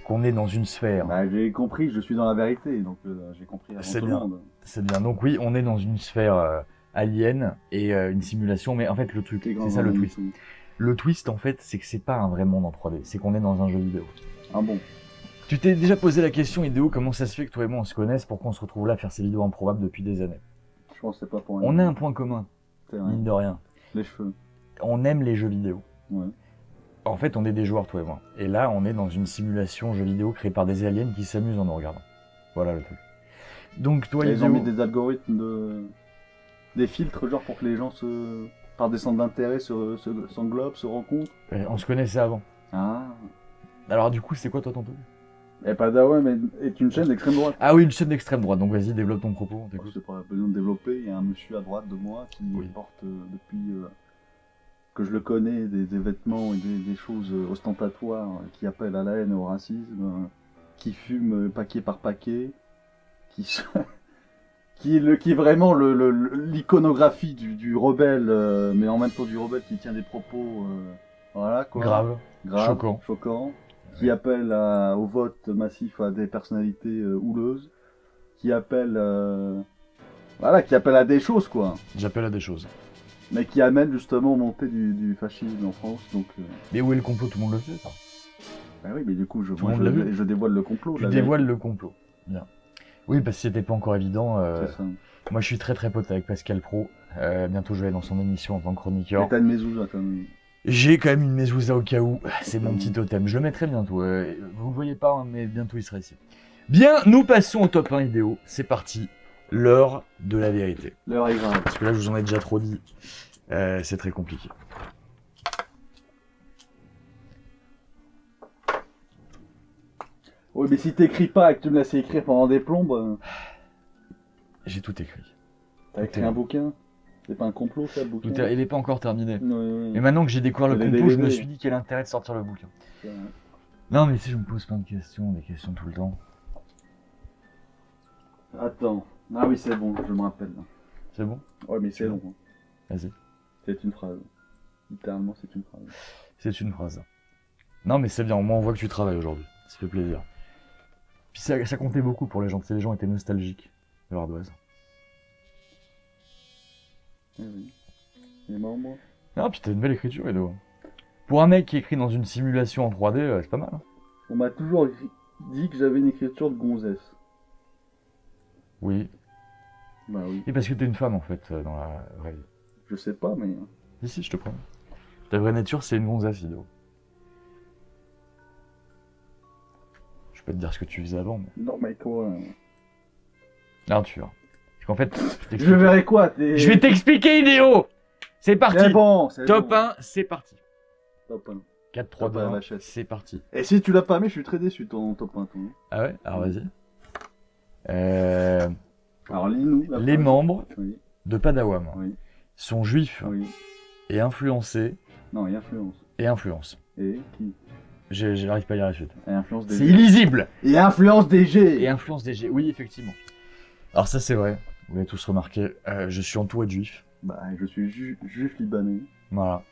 qu'on est dans une sphère. Bah, j'ai compris, je suis dans la vérité, donc j'ai compris avant C'est tout bien. le monde. C'est bien. Donc oui, on est dans une sphère alien et une simulation, mais en fait le truc, c'est ça le twist. Le twist en fait, c'est que c'est pas un vrai monde en 3D, c'est qu'on est dans un jeu vidéo. Ah bon? Tu t'es déjà posé la question, Idéo, comment ça se fait que toi et moi on se connaisse, pourquoi on se retrouve là à faire ces vidéos improbables depuis des années? Je pense que c'est pas pour rien. On a un point commun, C'est vrai. mine de rien. Les cheveux. On aime les jeux vidéo. Ouais. En fait, on est des joueurs, toi et moi. Et là, on est dans une simulation jeu vidéo créée par des aliens qui s'amusent en nous regardant. Voilà le truc. Donc, toi, Ils ont mis Idéo, des algorithmes des filtres, genre pour que les gens par des centres d'intérêt s'englobent, se rencontrent. on se connaissait avant. Ah. Alors, du coup, c'est quoi toi ton truc? Et Padawam est une chaîne d'extrême droite. Ah oui, une chaîne d'extrême droite. Donc, vas-y, développe ton propos. On Je t'écoute. sais pas besoin de développer. Il y a un monsieur à droite de moi qui Oui. porte depuis que je le connais des vêtements et des choses ostentatoires qui appellent à la haine et au racisme, qui fume paquet par paquet, qui se- qui est vraiment l'iconographie du rebelle, mais en même temps du rebelle qui tient des propos, voilà quoi. Grave. Grave, Choquant. choquant, qui appelle au vote massif à des personnalités houleuses, qui appelle, voilà, qui appelle à des choses quoi, J'appelle à des choses. mais qui amène justement aux montées du fascisme en France. Donc, Mais où est le complot? Tout le monde le sait, ça. bah oui, mais du coup, Tout le monde l'a vu. je dévoile le complot. Tu la dévoiles vérité. le complot. Bien. Oui, parce que c'était pas encore évident. C'est ça. Moi, je suis très très pote avec Pascal Pro. Bientôt, je vais aller dans son émission en tant que chroniqueur. Et t'as une mezouza quand même. J'ai quand même une mezouza au cas où. C'est mon petit totem. Je le mettrai bientôt. Vous le voyez pas, hein, mais bientôt il sera ici. Bien, nous passons au top 1 idéo. C'est parti. L'heure de la vérité. L'heure est grave. Parce que là, je vous en ai déjà trop dit. C'est très compliqué. Oui, mais si t'écris pas et que tu me laisses écrire pendant des plombes, J'ai tout écrit. t'as écrit un bouquin. C'est pas un complot, ça, le bouquin. Il n'est pas encore terminé. Ouais, ouais. Et maintenant que j'ai découvert le Les complot, je me DVD. suis dit quel intérêt de sortir le bouquin. Ouais. Non, mais si je me pose plein de questions, des questions tout le temps. Attends. Ah oui, c'est bon, je me rappelle. C'est bon? Ouais, mais c'est long. hein. Vas-y. C'est une phrase. Littéralement, c'est une phrase. C'est une phrase. Non, mais c'est bien, au moins on voit que tu travailles aujourd'hui. Ça fait plaisir. Puis ça comptait beaucoup pour les gens, parce que les gens étaient nostalgiques de l'ardoise. Oui, oui. Il est mort, moi. Ah, puis t'as une belle écriture, Edo. Pour un mec qui écrit dans une simulation en 3D, c'est pas mal. Hein. On m'a toujours dit que j'avais une écriture de gonzesse. Oui. Bah oui. Et parce que t'es une femme, en fait, dans la vraie vie. Je sais pas, mais. Si, je te promets. Ta vraie nature, c'est une gonzasse, Edo. Je peux te dire ce que tu faisais avant, mais... Non, mais quoi Non, tu vois. Parce qu'en fait, Je verrai quoi Je vais t'expliquer, Idéo. C'est parti. C'est bon, c'est Top bon. 1, c'est parti. Top 1. 4, 3, Top 2, un, 1, vachette. c'est parti. Et si tu l'as pas mis, je suis très déçu de ton top 1. Toi. Ah ouais? Alors vas-y. Alors, lis-nous. la Les phrase. membres Oui, de Padawam oui, sont juifs oui. et influencés Non, il influence. et influencent. Et qui J'arrive pas à lire la suite. Et influence des C'est illisible. Et influence des G. Et influence des G. Oui, effectivement. Alors ça c'est vrai. Vous l'avez tous remarqué. Je suis entouré de juifs. Bah, je suis juif libanais. Voilà.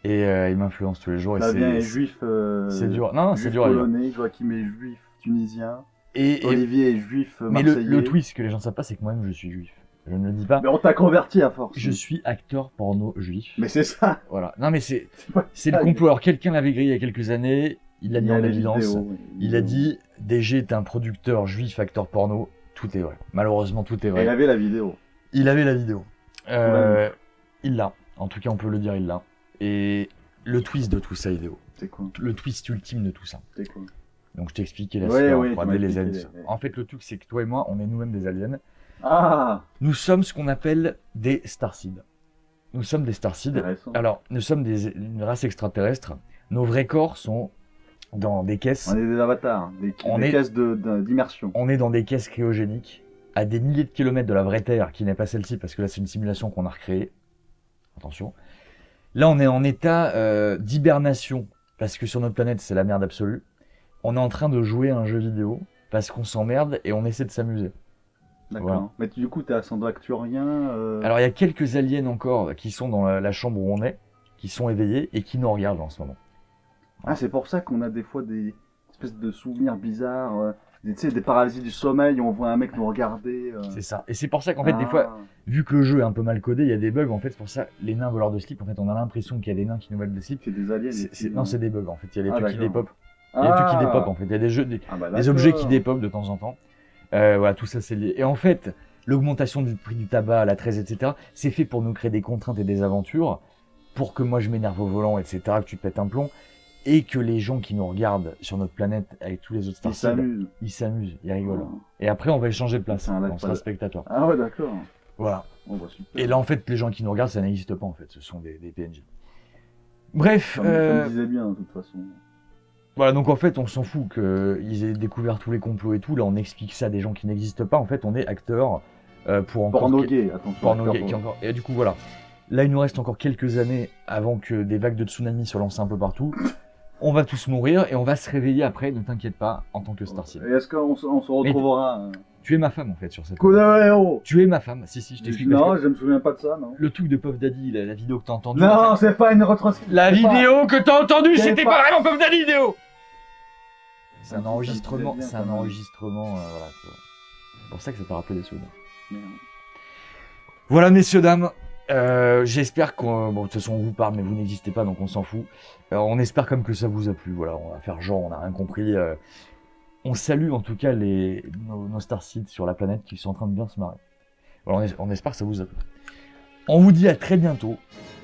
Et ils m'influencent tous les jours. Et Flavien est c'est juif. c'est dur. Non, c'est juif dur à lire. polonais. Joachim est juif tunisien. Et Olivier est juif mais marseillais. le twist que les gens savent pas, c'est que moi-même je suis juif. Je ne le dis pas. Mais on t'a converti à force. Je suis acteur porno juif. Mais c'est ça. Voilà. Non mais c'est pas le ça, complot. Alors quelqu'un l'avait grillé il y a quelques années, il l'a Il y mis a en les évidence. vidéos, oui, Il a dit DG est un producteur juif acteur porno. Tout est vrai. Malheureusement tout est Et vrai. il avait la vidéo. Il avait la vidéo. Ouais. Il l'a. En tout cas on peut le dire, il l'a. Et le twist de tout ça, Idéo. C'est quoi? Le twist ultime de tout ça. C'est quoi? Donc je t'ai expliqué la Ouais, sphère ouais, 3D, tu m'as les aliens. expliqué, ouais. En fait le truc c'est que toi et moi on est nous-mêmes des aliens. Ah, Nous sommes ce qu'on appelle des starseeds. Nous sommes des starseeds. intéressant. Alors, nous sommes une race extraterrestre. Nos vrais corps sont dans des caisses. On est des avatars, des caisses d'immersion. On est dans des caisses cryogéniques à des milliers de kilomètres de la vraie Terre, qui n'est pas celle-ci, parce que là, c'est une simulation qu'on a recréée. Attention. Là, on est en état d'hibernation, parce que sur notre planète, c'est la merde absolue. On est en train de jouer à un jeu vidéo, parce qu'on s'emmerde et on essaie de s'amuser. D'accord. Voilà. Mais du coup, t'es ascendant acturien. Alors, il y a quelques aliens encore qui sont dans la chambre où on est, qui sont éveillés et qui nous regardent en ce moment. Ah, c'est pour ça qu'on a des fois des espèces de souvenirs bizarres. Tu sais, des paralysies du sommeil, on voit un mec nous regarder. C'est ça. Et c'est pour ça qu'en fait, des fois, vu que le jeu est un peu mal codé, il y a des bugs. En fait, c'est pour ça, les nains voleurs de slip, en fait, on a l'impression qu'il y a des nains qui nous volent de slip. c'est des aliens. Non, c'est des bugs, en fait. Il y a des trucs qui d'accord. dépopent. Il y a des trucs qui dépopent, en fait. Il y a des objets qui dépopent de temps en temps. Voilà, tout ça, c'est lié. Et en fait, l'augmentation du prix du tabac à la 13, etc., c'est fait pour nous créer des contraintes et des aventures, pour que moi, je m'énerve au volant, etc., que tu pètes un plomb, et que les gens qui nous regardent sur notre planète avec tous les autres Ils starseeds, s'amusent. ils s'amusent, ils rigolent. Ah. Et après, on va échanger de place. C'est un live On sera pas- spectateur. Ah ouais, d'accord. Voilà. Bon, bah, super. Et là, en fait, les gens qui nous regardent, ça n'existe pas, en fait. Ce sont des PNJ. Bref, Ça me disait bien, de toute façon. voilà, donc en fait, on s'en fout qu'ils aient découvert tous les complots et tout. Là, on explique ça à des gens qui n'existent pas. En fait, on est acteurs pour encore... Porno gay, attention. Porno acteur gay, porno. Et du coup, voilà. Là, il nous reste encore quelques années avant que des vagues de tsunami se lancent un peu partout. On va tous mourir et on va se réveiller après, ne t'inquiète pas, en tant que Starseed. Et est-ce qu'on se retrouvera Tu es ma femme, en fait, sur cette... Kodaweo. Tu es ma femme, si, je t'explique. parce Non, que je me souviens pas de ça, non. le truc de Puff Daddy, la vidéo que t'as entendue... Non, c'est pas une retranscription. La vidéo que t'as entendue, C'est c'était pas- pas vraiment Puff Daddy vidéo. C'est un Ça me enregistrement, disait bien, c'est quand un même. enregistrement, voilà. C'est pour ça que ça t'a rappelé des souvenirs. Merde. Voilà, messieurs, dames. J'espère qu'on... Bon, de toute façon, on vous parle, mais vous n'existez pas, donc on s'en fout. On espère comme que ça vous a plu. Voilà, on va faire genre, on n'a rien compris. On salue en tout cas nos starseeds sur la planète qui sont en train de bien se marrer. Voilà, on espère que ça vous a plu. On vous dit à très bientôt.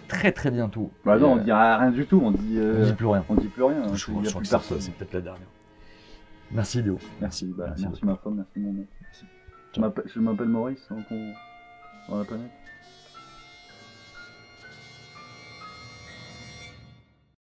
Très très bientôt. Bah non, on Et, dit rien du tout, on dit plus rien. on dit plus rien. Je Il y a crois plus que personne. c'est peut-être la dernière. Merci, Léo. Merci, bah, Merci merci ma femme, merci mon mec. Merci. Je m'appelle Maurice, donc on... dans la planète.